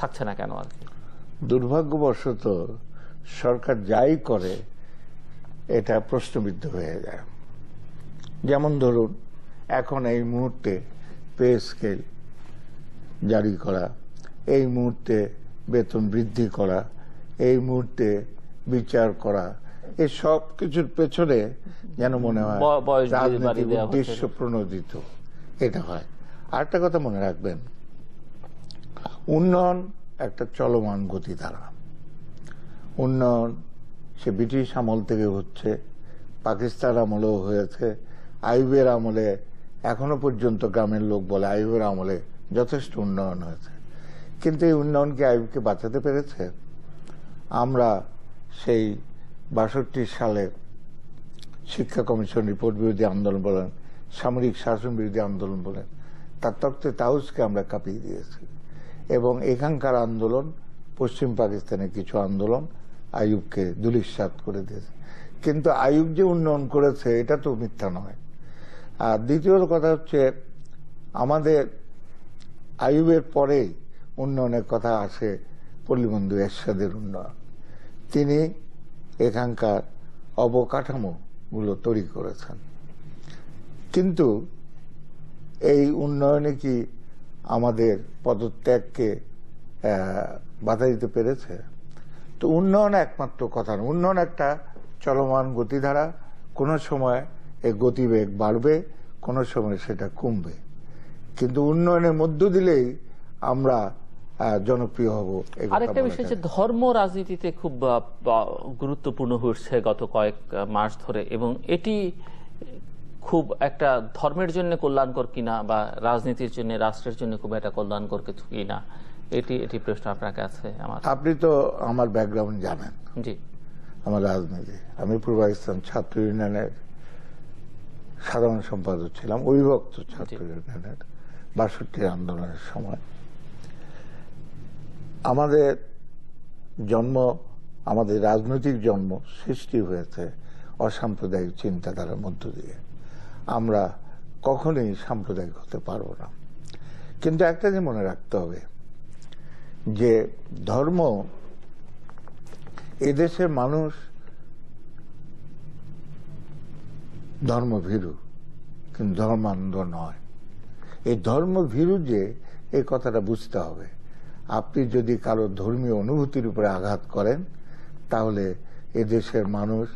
থাকছে না কেন আর কি? দুর্ভাগ্যবশত সরকার যাই করে এটা প্রশ্নবিদ্ধ হয়ে যায়। যেমন ধরুন, এখন এই মুহূর্তে পে স্কেল জারি করা, এই মুহূর্তে বেতন বৃদ্ধি করা, এই মুহূর্তে বিচার করা, এই সব কিছুর পেছনে যেন মনে হয় রাজনৈতিক উদ্দেশ্য প্রণোদিত এটা হয়। আরেকটা কথা মনে রাখবেন, উন্নয়ন একটা চলমান গতিধারা। উন্নয়ন সে ব্রিটিশ আমল থেকে হচ্ছে, পাকিস্তান আমলেও হয়েছে, আইয়ুবের আমলে, এখনো পর্যন্ত গ্রামের লোক বলে আইয়ুবের আমলে যথেষ্ট উন্নয়ন হয়েছে। কিন্তু এই উন্নয়নকে আইয়ুবকে বাঁচাতে পেরেছে? আমরা সেই 62 সালে শিক্ষা কমিশন রিপোর্ট বিরোধী আন্দোলন বলেন, সামরিক শাসন বিরোধী আন্দোলন বলেন, তার তক্তে তাউসকে আমরা কাঁপিয়ে দিয়েছি। এবং এখানকার আন্দোলন, পশ্চিম পাকিস্তানের কিছু আন্দোলন আইয়ুবকে ধূলিসাৎ করে দিয়েছে। কিন্তু আইয়ুব যে উন্নয়ন করেছে এটা তো মিথ্যা নয়। আর দ্বিতীয় কথা হচ্ছে, আমাদের আইয়ুবের পরেই উন্নয়নের কথা আসে পল্লীবন্ধু এরশাদের উন্নয়ন। তিনি এখানকার অবকাঠামোগুলো তৈরি করেছেন, কিন্তু এই উন্নয়নে কি আমাদের পদত্যাগকে বাধা দিতে পেরেছে? তো উন্নয়ন একমাত্র কথা না, উন্নয়ন একটা চলমান গতিধারা। কোনো সময় এই গতিবেগ বাড়বে, কোনো সময় সেটা কমবে, কিন্তু উন্নয়নের মধ্য দিলেই আমরা জনপ্রিয় হব। আরেকটা বিষয় যে ধর্ম রাজনীতিতে খুব গুরুত্বপূর্ণ হচ্ছে গত কয়েক মাস ধরে, এবং এটি খুব একটা ধর্মের জন্য কল্যাণকর কিনা বা রাজনীতির জন্য, রাষ্ট্রের জন্য খুব একটা কল্যাণকর কিছু কিনা, এটি প্রশ্ন আপনার কাছে আমার। আপনি তো আমার ব্যাকগ্রাউন্ড জানেন। জি, আমার রাজনীতি, আমি পূর্ব পাকিস্তান ছাত্র ইউনিয়নের সাধারণ সম্পাদক ছিলাম, অবিভক্ত ছাত্র ইউনিয়নের ৬২ আন্দোলনের সময়। আমাদের জন্ম, আমাদের রাজনৈতিক জন্ম সৃষ্টি হয়েছে অসাম্প্রদায়িক চিন্তাধারার মধ্য দিয়ে। আমরা কখনোই সাম্প্রদায়িক হতে পারবো না। কিন্তু একটা যে মনে রাখতে হবে যে ধর্ম, এদেশের মানুষ ধর্মভীরু, কিন্তু ধর্মান্ধ নয়। এই ধর্মভীরু যে, এই কথাটা বুঝতে হবে। আপনি যদি কারো ধর্মীয় অনুভূতির উপরে আঘাত করেন, তাহলে এদেশের মানুষ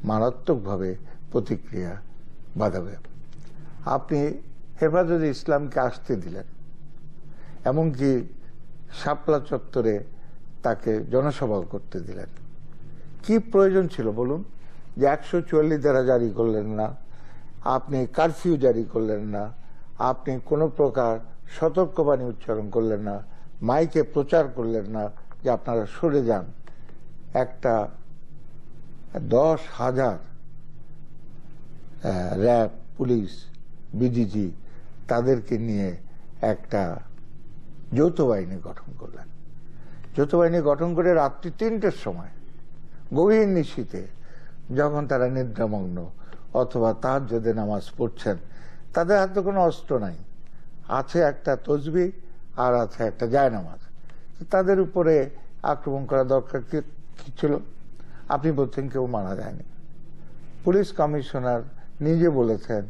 মারাত্মকভাবে প্রতিক্রিয়া বাঁধাবে। আপনি হেফাজতে ইসলামকে আসতে দিলেন, এমনকি শাপলা চত্বরে তাকে জনসভা করতে দিলেন। কি প্রয়োজন ছিল বলুন? যে ১৪৪ ধারা জারি করলেন না, আপনি কারফিউ জারি করলেন না, আপনি কোনো প্রকার সতর্কবাণী উচ্চারণ করলেন না, মাইকে প্রচার করলেন না যে আপনারা সরে যান। একটা ১০,০০০ র্যাব, পুলিশ, বিডিজি তাদেরকে নিয়ে একটা যৌথ বাহিনী গঠন করলেন। যৌথ বাহিনী গঠন করে রাত্রি ৩টের সময়, গভীর নিশীথে, যখন তারা নিদ্রামগ্ন অথবা তাহাজ্জুদের নামাজ পড়ছেন, তাদের হাতে কোনো অস্ত্র নাই, আছে একটা তসবিহ আর আছে একটা জায়নামাজ, তাদের উপরে আক্রমণ করা দরকার কি ছিল? আপনি বলছেন কেউ মারা যায়নি। পুলিশ কমিশনার নিজে বলেছেন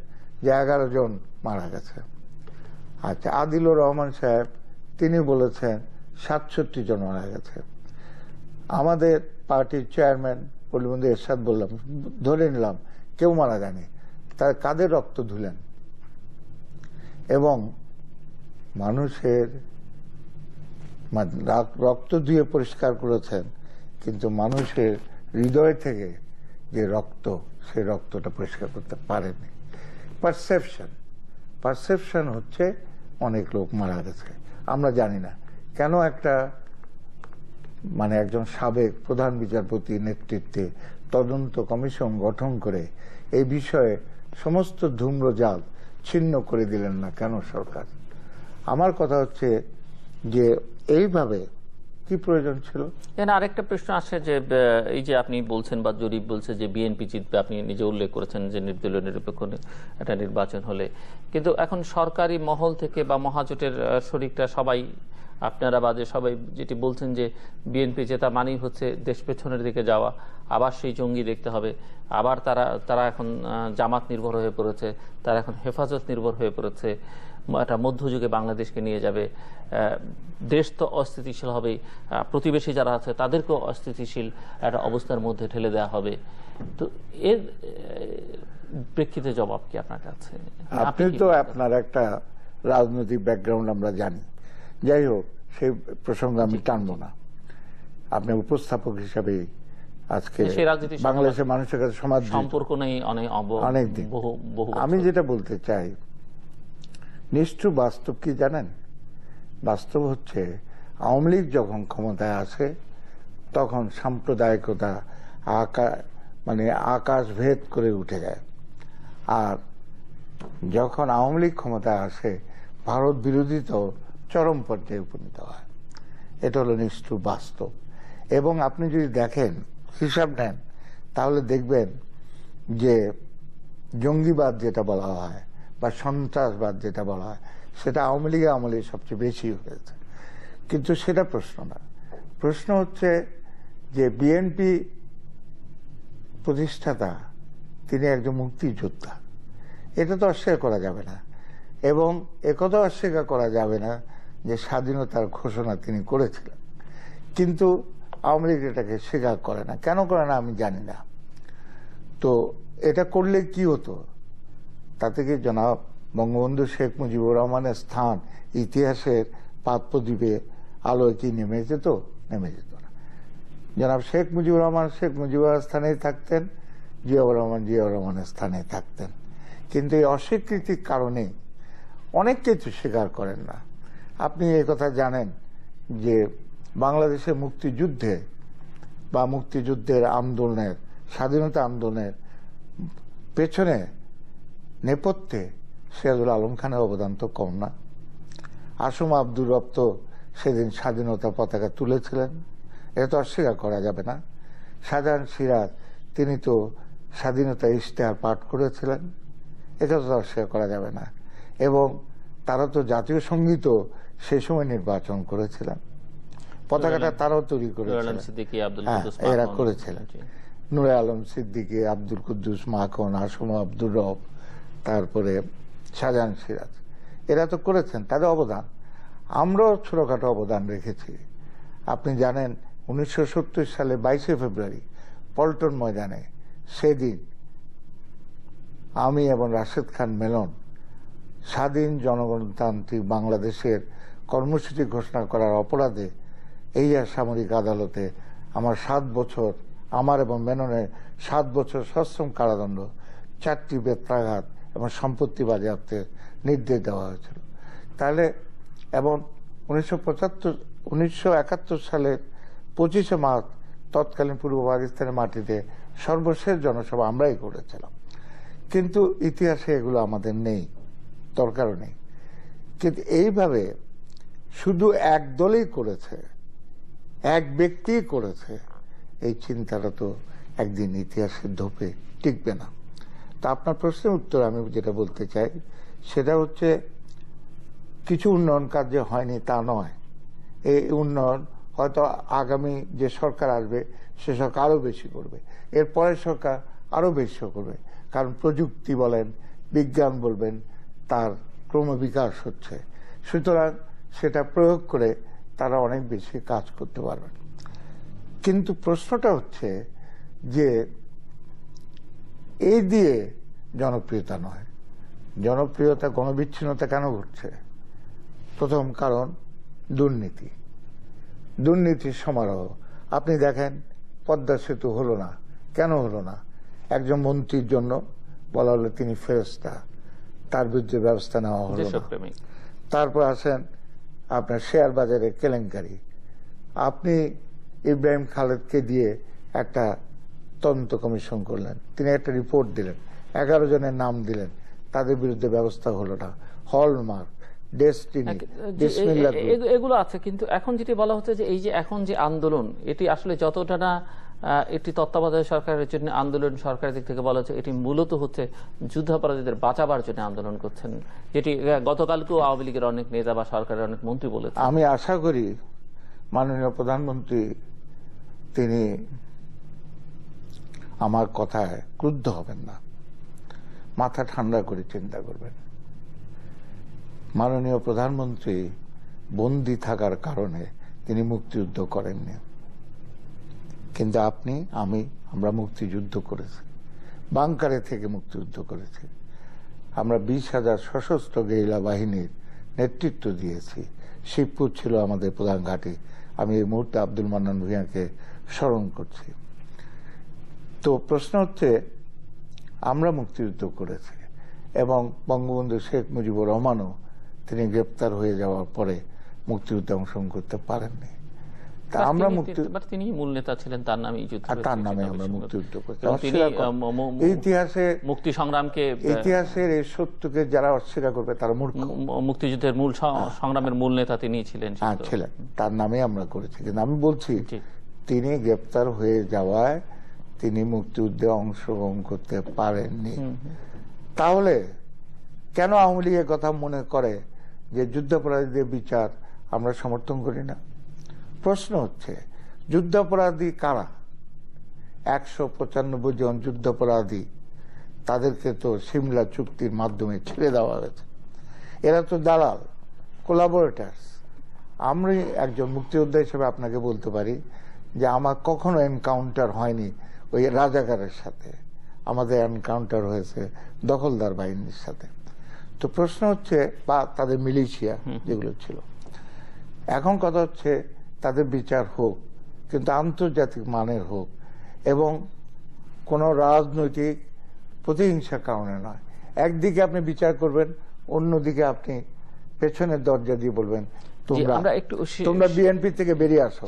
যে ১১ জন মারা গেছে। আচ্ছা, আদিলুর রহমান সাহেব তিনি বলেছেন ৬৭ জন মারা গেছে। আমাদের পার্টির চেয়ারম্যান পল্লীবন্ধু এরশাদ বললাম, ধরে নিলাম কেউ মারা যায়নি, তার কাদের রক্ত ধুলেন? এবং মানুষের রক্ত ধুয়ে পরিষ্কার করেছেন, কিন্তু মানুষের হৃদয় থেকে যে রক্ত, সেই রক্তটা পরিষ্কার করতে পারেনি। পারসেপশন হচ্ছে অনেক লোক মারা গেছে। আমরা জানি না কেন একটা একজন সাবেক প্রধান বিচারপতির নেতৃত্বে তদন্ত কমিশন গঠন করে এই বিষয়ে সমস্ত ধূম্রজাল ছিন্ন করে দিলেন না কেন সরকার? আমার কথা হচ্ছে যে এইভাবে কি প্রয়োজন ছিল? এখানে আরেকটা প্রশ্ন আসে যে এই যে আপনি বলছেন বা জরিপ বলছে যে বিএনপি জিতবে, আপনি নিজে উল্লেখ করেছেন যে নির্দলীয় নিরপেক্ষ একটা নির্বাচন হলে, কিন্তু এখন সরকারি মহল থেকে বা মহাজোটের শরিকরা সবাই, আপনারা বাদে সবাই যেটি বলছেন যে বিএনপি জেতা মানেই হচ্ছে দেশ পেছনের দিকে যাওয়া, আবার সেই জঙ্গি দেখতে হবে, আবার তারা এখন জামাত নির্ভর হয়ে পড়েছে, তারা এখন হেফাজত নির্ভর হয়ে পড়েছে, একটা মধ্যযুগে বাংলাদেশকে নিয়ে যাবে, দেশ তো অস্থিতিশীল হবেই, প্রতিবেশী যারা আছে তাদেরকেও অস্থিতিশীল একটা অবস্থার মধ্যে ঠেলে দেওয়া হবে। তো এর প্রেক্ষিতে জবাব কি আপনার কাছে? আপনি তো, আপনার একটা রাজনৈতিক ব্যাকগ্রাউন্ড আমরা জানি। যাই হোক, সেই প্রসঙ্গে আমি টানবো না। আপনি উপস্থাপক হিসাবে আজকে বাংলাদেশের মানুষের কাছে সমাজ সম্পর্ক নেই অনেকদিন। আমি যেটা বলতে চাই, নিষ্ঠুর বাস্তব কি জানেন? বাস্তব হচ্ছে আওয়ামী লীগ যখন ক্ষমতায় আসে তখন সাম্প্রদায়িকতা আকাশ ভেদ করে উঠে যায়, আর যখন আওয়ামী লীগ ক্ষমতায় আসে ভারত বিরোধী তো চরম পর্যায়ে উপনীত হয়। এটা হলো নিষ্ঠুর বাস্তব। এবং আপনি যদি দেখেন, হিসাব নেন, তাহলে দেখবেন যে জঙ্গিবাদ যেটা বলা হয় বা সন্ত্রাসবাদ যেটা বলা হয়, সেটা আওয়ামী লীগের আমলে সবচেয়ে বেশি হয়েছে। কিন্তু সেটা প্রশ্ন না। প্রশ্ন হচ্ছে যে বিএনপি প্রতিষ্ঠাতা তিনি একজন মুক্তিযোদ্ধা, এটা তো অস্বীকার করা যাবে না। এবং একথা অস্বীকার করা যাবে না যে স্বাধীনতার ঘোষণা তিনি করেছিলেন, কিন্তু আওয়ামী লীগ এটাকে স্বীকার করে না। কেন করে না আমি জানি না। তো এটা করলে কি হতো? তাতে কি জনাব বঙ্গবন্ধু শেখ মুজিবুর রহমানের স্থান ইতিহাসের পাদপ্রদীপে আলোয় কি নেমে যেত? নেমে যেত না। জনাব শেখ মুজিবুর রহমান শেখ মুজিবুর স্থানেই থাকতেন, জিয়াউর রহমান জিয়াউর রহমানের স্থানে থাকতেন। কিন্তু এই অস্বীকৃতির কারণে অনেক কিছু স্বীকার করেন না। আপনি এই কথা জানেন যে বাংলাদেশের মুক্তিযুদ্ধে বা মুক্তিযুদ্ধের আন্দোলনের, স্বাধীনতা আন্দোলনের পেছনে নেপথ্যে সিরাজুল আলম খানের অবদান তো কম না। আসম আব্দুর রব তো সেদিন স্বাধীনতা পতাকা তুলেছিলেন, এটা তো অস্বীকার করা যাবে না। শাহজাহান সিরাজ তিনি তো স্বাধীনতা ইশতেহার পাঠ করেছিলেন, এটা তো অস্বীকার করা যাবে না। এবং তারা তো জাতীয় সঙ্গীতও সেই সময় নির্বাচন করেছিলেন, পতাকাটা তারাও তৈরি করেছিলেন, এরা করেছিলেন। নূরে আলম সিদ্দিকী, আব্দুল কুদ্দুস মাখন, আসম আব্দুর রব, তারপরে শাহজাহান সিরাজ, এরা তো করেছেন, তাদের অবদান। আমরাও ছোটখাটো অবদান রেখেছি। আপনি জানেন 1970 সালে 22শে ফেব্রুয়ারি পল্টন ময়দানে, সেদিন আমি এবং রাশেদ খান মেনন স্বাধীন জনগণতান্ত্রিক বাংলাদেশের কর্মসূচি ঘোষণা করার অপরাধে এই সামরিক আদালতে আমার 7 বছর, আমার এবং মেননের 7 বছর সশ্রম কারাদণ্ড, 4টি বেত্রাঘাত এবং সম্পত্তি বাজেয়াপ্তের নির্দেশ দেওয়া হয়েছিল। তাহলে এবং 1971 সালের 25শে মার্চ তৎকালীন পূর্ব পাকিস্তানের মাটিতে সর্বশেষ জনসভা আমরাই করেছিলাম। কিন্তু ইতিহাসে এগুলো আমাদের নেই, দরকারও নেই। কিন্তু এইভাবে শুধু এক দলই করেছে, এক ব্যক্তিই করেছে, এই চিন্তাটা তো একদিন ইতিহাসের ধোপে টিকবে না। তা আপনার প্রশ্নের উত্তর আমি যেটা বলতে চাই সেটা হচ্ছে, কিছু উন্নয়ন কাজ যে হয়নি তা নয়। এই উন্নয়ন হয়তো আগামী যে সরকার আসবে সে সরকার আরো বেশি করবে, এর পরের সরকার আরো বেশি করবে, কারণ প্রযুক্তি বলেন, বিজ্ঞান বলবেন, তার ক্রমবিকাশ হচ্ছে। সুতরাং সেটা প্রয়োগ করে তারা অনেক বেশি কাজ করতে পারবেন। কিন্তু প্রশ্নটা হচ্ছে যে এই দিয়ে জনপ্রিয়তা নয়, জনপ্রিয়তা, গণবিচ্ছিন্নতা কেন ঘটছে? প্রথম কারণ দুর্নীতি, দুর্নীতির সমারোহ। আপনি দেখেন পদ্মা সেতু হলো না, কেন হলো না? একজন মন্ত্রীর জন্য বলা হলো তিনি ফেরেশতা, তার বিরুদ্ধে ব্যবস্থা নেওয়া হলো না। তারপর আসেন আপনার শেয়ার বাজারের কেলেঙ্কারি। আপনি ইব্রাহিম খালেদকে দিয়ে একটা তদন্ত কমিশন করলেন, তিনি একটা রিপোর্ট দিলেন, 11 জনের নাম দিলেন, তাদের বিরুদ্ধে ব্যবস্থা হলো না। হলমার্ক, ডেস্টিনি, এগুলো আছে। কিন্তু এখন যেটি বলা হচ্ছে যে এই যে এখন যে আন্দোলন, এটি আসলে যতটা না এটি তত্ত্বাবধায়ক সরকারের জন্য আন্দোলন, সরকারের দিক থেকে বলা হচ্ছে এটি মূলত হচ্ছে যুদ্ধাপরাধীদের বাঁচাবার জন্য আন্দোলন করছেন, যেটি গতকালকেও আওয়ামী লীগের অনেক নেতা বা সরকারের অনেক মন্ত্রী বলেছেন। আমি আশা করি মাননীয় প্রধানমন্ত্রী তিনি আমার কথায় ক্রুদ্ধ হবেন না, মাথা ঠান্ডা করে চিন্তা করবেন। মাননীয় প্রধানমন্ত্রী বন্দী থাকার কারণে তিনি মুক্তিযুদ্ধ করেননি, কিন্তু আপনি, আমরা মুক্তিযুদ্ধ করেছি, বাংকারে থেকে মুক্তিযুদ্ধ করেছি। আমরা 20,000 সশস্ত্র গেরিলা বাহিনীর নেতৃত্ব দিয়েছি। শিবপুর ছিল আমাদের প্রধান ঘাঁটি। আমি এই মুহূর্তে আব্দুল মান্নান ভূঁইয়াকে স্মরণ করছি। তো প্রশ্ন হচ্ছে, আমরা মুক্তিযুদ্ধ করেছি এবং বঙ্গবন্ধু শেখ মুজিবুর রহমানও তিনি গ্রেপ্তার হয়ে যাওয়ার পরে মুক্তিযুদ্ধে অংশগ্রহণ করতে পারেননি। তা আমরা তিনি মূল নেতা ছিলেন, তার নামে তার নামে আমরা মুক্তিযুদ্ধ করছি। ইতিহাসে মুক্তি সংগ্রামকে, ইতিহাসের এই সত্যকে যারা অস্বীকার করবে তারা মূর্খ। মুক্তিযুদ্ধের মূল সংগ্রামের মূল নেতা তিনি ছিলেন, ছিলেন, তার নামে আমরা করেছি। কিন্তু আমি বলছি তিনি গ্রেপ্তার হয়ে যাওয়ায় তিনি মুক্তিযুদ্ধে অংশগ্রহণ করতে পারেননি। তাহলে কেন আওয়ামী লীগের কথা মনে করে যে যুদ্ধাপরাধীদের বিচার আমরা সমর্থন করি না? প্রশ্ন হচ্ছে, যুদ্ধাপরাধী কারা? 195 জন যুদ্ধাপরাধী, তাদেরকে তো সিমলা চুক্তির মাধ্যমে ছেড়ে দেওয়া হয়েছে। এরা তো দালাল, কোলাবোরেটার্স। আমি একজন মুক্তিযোদ্ধা হিসেবে আপনাকে বলতে পারি যে আমার কখনো এনকাউন্টার হয়নি ওই রাজাকারের সাথে, আমাদের এনকাউন্টার হয়েছে দখলদার বাহিনীর সাথে। তো প্রশ্ন হচ্ছে, বা তাদের মিলিশিয়া যেগুলো ছিল, এখন কথা হচ্ছে তাদের বিচার হোক, কিন্তু আন্তর্জাতিক মানের হোক, এবং কোন রাজনৈতিক প্রতিহিংসার কারণে নয়। একদিকে আপনি বিচার করবেন, অন্যদিকে আপনি পেছনের দরজা দিয়ে বলবেন তোমরা বিএনপি থেকে বেরিয়ে আসো,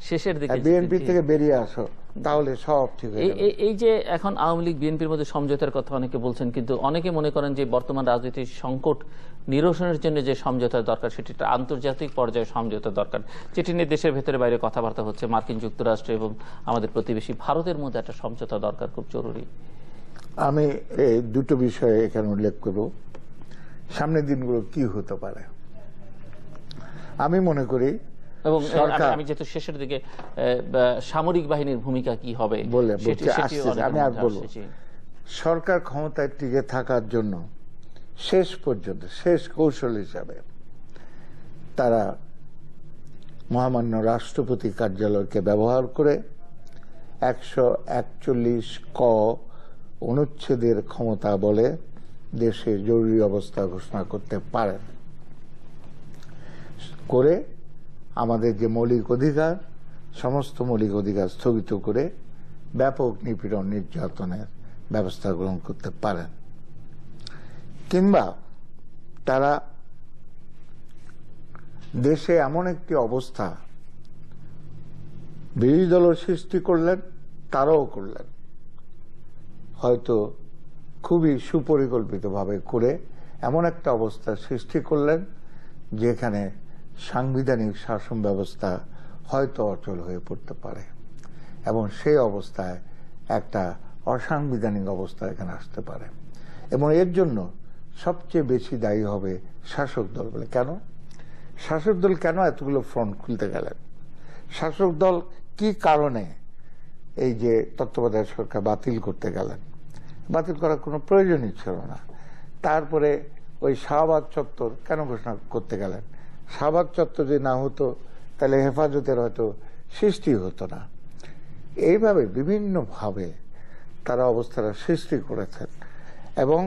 শেষের দিকে বিএনপি থেকে বেরিয়ে আসো, তাহলে সব ঠিক হয়ে যাবে। এই যে এখন আওয়ামী লীগ বিএনপির মধ্যে সমঝোতার কথা অনেকে বলছেন, কিন্তু অনেকে মনে করেন যে বর্তমান রাজনৈতিক সংকট নিরসনের জন্য যে সমঝোতার দরকার সেটি একটা আন্তর্জাতিক পর্যায়ে সমঝোতা দরকার, যেটি নিয়ে দেশের ভেতরে বাইরে কথাবার্তা হচ্ছে। মার্কিন যুক্তরাষ্ট্র এবং আমাদের প্রতিবেশী ভারতের মধ্যে একটা সমঝোতা দরকার, খুব জরুরি। আমি এই দুটো বিষয়ে এখানে উল্লেখ করব, সামনের দিনগুলো কি হতে পারে। আমি মনে করি, এবং আমি যেহেতু শেষের দিকে সামরিক বাহিনীর ভূমিকা কি হবে আমি আর বলবো, সরকার ক্ষমতায় টিকে থাকার জন্য শেষ পর্যন্ত শেষ কৌশল হিসাবে তারা মহামান্য রাষ্ট্রপতি কার্যালয়কে ব্যবহার করে 141 ক অনুচ্ছেদের ক্ষমতা বলে দেশে জরুরি অবস্থা ঘোষণা করতে পারেন, করে আমাদের যে মৌলিক অধিকার, সমস্ত মৌলিক অধিকার স্থগিত করে ব্যাপক নিপীড়ন নির্যাতনের ব্যবস্থা গ্রহণ করতে পারেন। কিংবা তারা দেশে এমন একটি অবস্থা বিরোধী দল সৃষ্টি করলেন, তারাও করলেন, হয়তো খুবই সুপরিকল্পিতভাবে করে এমন একটা অবস্থা সৃষ্টি করলেন যেখানে সাংবিধানিক শাসন ব্যবস্থা হয়তো অচল হয়ে পড়তে পারে, এবং সেই অবস্থায় একটা অসাংবিধানিক অবস্থা এখানে আসতে পারে। এবং এর জন্য সবচেয়ে বেশি দায়ী হবে শাসক দল। বলে কেন শাসক দল কেন এতগুলো ফ্রন্ট খুলতে গেলেন? শাসক দল কি কারণে এই যে তত্ত্বাবধায়ক সরকার বাতিল করতে গেলেন? বাতিল করার কোনো প্রয়োজনই ছিল না। তারপরে ওই শাহবাগ চত্বর কেন ঘোষণা করতে গেলেন? শাহবাগ চত্বর যদি না হতো তাহলে হেফাজতের হয়তো সৃষ্টি হতো না। এইভাবে বিভিন্নভাবে তারা অবস্থাটা সৃষ্টি করেছেন, এবং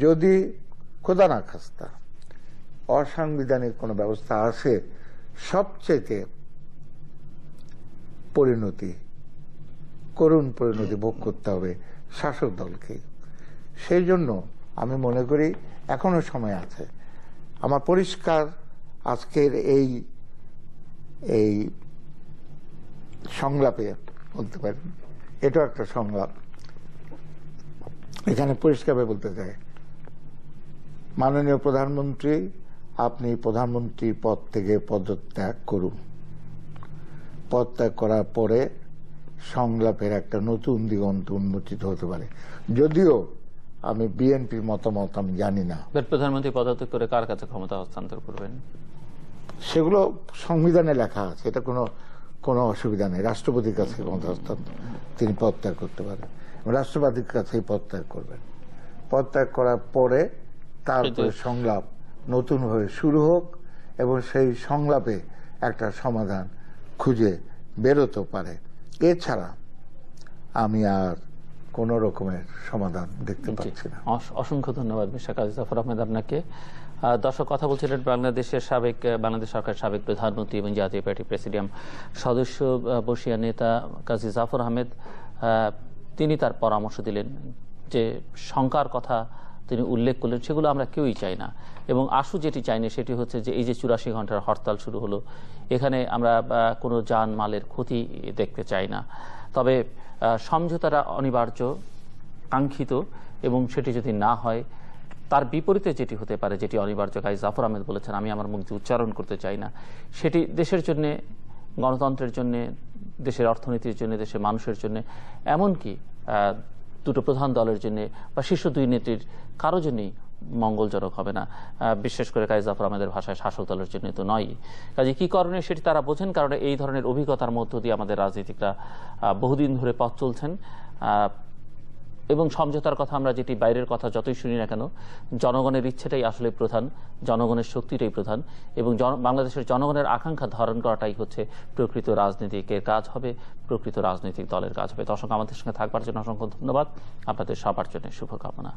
যদি খোদা না খাস্তা অসাংবিধানিক কোনো ব্যবস্থা আসে, সবচেয়ে করুণ পরিণতি ভোগ করতে হবে শাসক দলকে। সেই জন্য আমি মনে করি এখনো সময় আছে। আমার পরিষ্কার আজকের এই সংলাপে বলতে পারি, এটাও একটা সংলাপ, এখানে পরিষ্কারভাবে বলতে চাই, মাননীয় প্রধানমন্ত্রী, আপনি প্রধানমন্ত্রী পদ থেকে পদত্যাগ করুন। পদত্যাগ করার পরে সংলাপের একটা নতুন দিগন্ত উন্মোচিত হতে পারে। যদিও আমি বিএনপির মতামত আমি জানি না। প্রধানমন্ত্রী পদত্যাগ করে কার কাছে ক্ষমতা হস্তান্তর করবেন? সেগুলো সংবিধানে লেখা আছে, এটা কোনো অসুবিধা নেই। রাষ্ট্রপতির কাছে ক্ষমতা হস্তান্তর তিনি পদত্যাগ করতে পারেন, রাষ্ট্রপতির কাছেই পদত্যাগ করবেন। পদত্যাগ করার পরে তারপরে সংলাপ নতুনভাবে শুরু হোক, এবং সেই সংলাপে একটা সমাধান খুঁজে বেরোতে পারে। এছাড়া আমি আর কোন রকমের সমাধান দেখতে পাচ্ছি না। অসংখ্য ধন্যবাদ মিস্টার কাজী জাফর আহমেদ আপনাকে। দর্শক, কথা বলছিলেন বাংলাদেশ সরকারের সাবেক প্রধানমন্ত্রী এবং জাতীয় পার্টি প্রেসিডিয়াম সদস্য বর্ষীয়া নেতা কাজী জাফর আহমেদ। তিনি তার পরামর্শ দিলেন, যে শঙ্কার কথা তিনি উল্লেখ করলেন, সেগুলো আমরা কেউই চাই না। এবং যেটি চাই না সেটি হচ্ছে যে এই যে 84 ঘন্টার হরতাল শুরু হলো, এখানে আমরা কোনো যান মালের ক্ষতি দেখতে চাই না। তবে সমঝোতাটা অনিবার্য, কাঙ্ক্ষিত, এবং সেটি যদি না হয় তার বিপরীতে যেটি হতে পারে, যেটি অনিবার্য, কাজী জাফর আহমেদ বলেছেন, আমি আমার মুখ দিয়ে উচ্চারণ করতে চাই না, সেটি দেশের জন্য, গণতন্ত্রের জন্য, দেশের অর্থনীতির জন্য, দেশের মানুষের জন্য, এমনকি দুটো প্রধান দলের জন্য বা শীর্ষ দুই নেত্রীর কারো জন্যই মঙ্গলজনক হবে না। বিশেষ করে কাজী জাফর আহমেদের ভাষায় শাসক দলের জন্য তো নয়। কাজে কি কারণে সেটি তারা বোঝেন, কারণে এই ধরনের অভিজ্ঞতার মধ্য দিয়ে আমাদের রাজনীতিকরা বহুদিন ধরে পথ চলছেন। এবং সমঝোতার কথা আমরা যেটি বাইরের কথা যতই শুনি না কেন, জনগণের ইচ্ছেটাই আসলে প্রধান, জনগণের শক্তিটাই প্রধান, এবং বাংলাদেশের জনগণের আকাঙ্ক্ষা ধারণ করাটাই হচ্ছে প্রকৃত রাজনীতিকের কাজ হবে, প্রকৃত রাজনৈতিক দলের কাজ হবে। দর্শক, আমাদের সঙ্গে থাকবার জন্য অসংখ্য ধন্যবাদ, আপনাদের সবার জন্য শুভকামনা।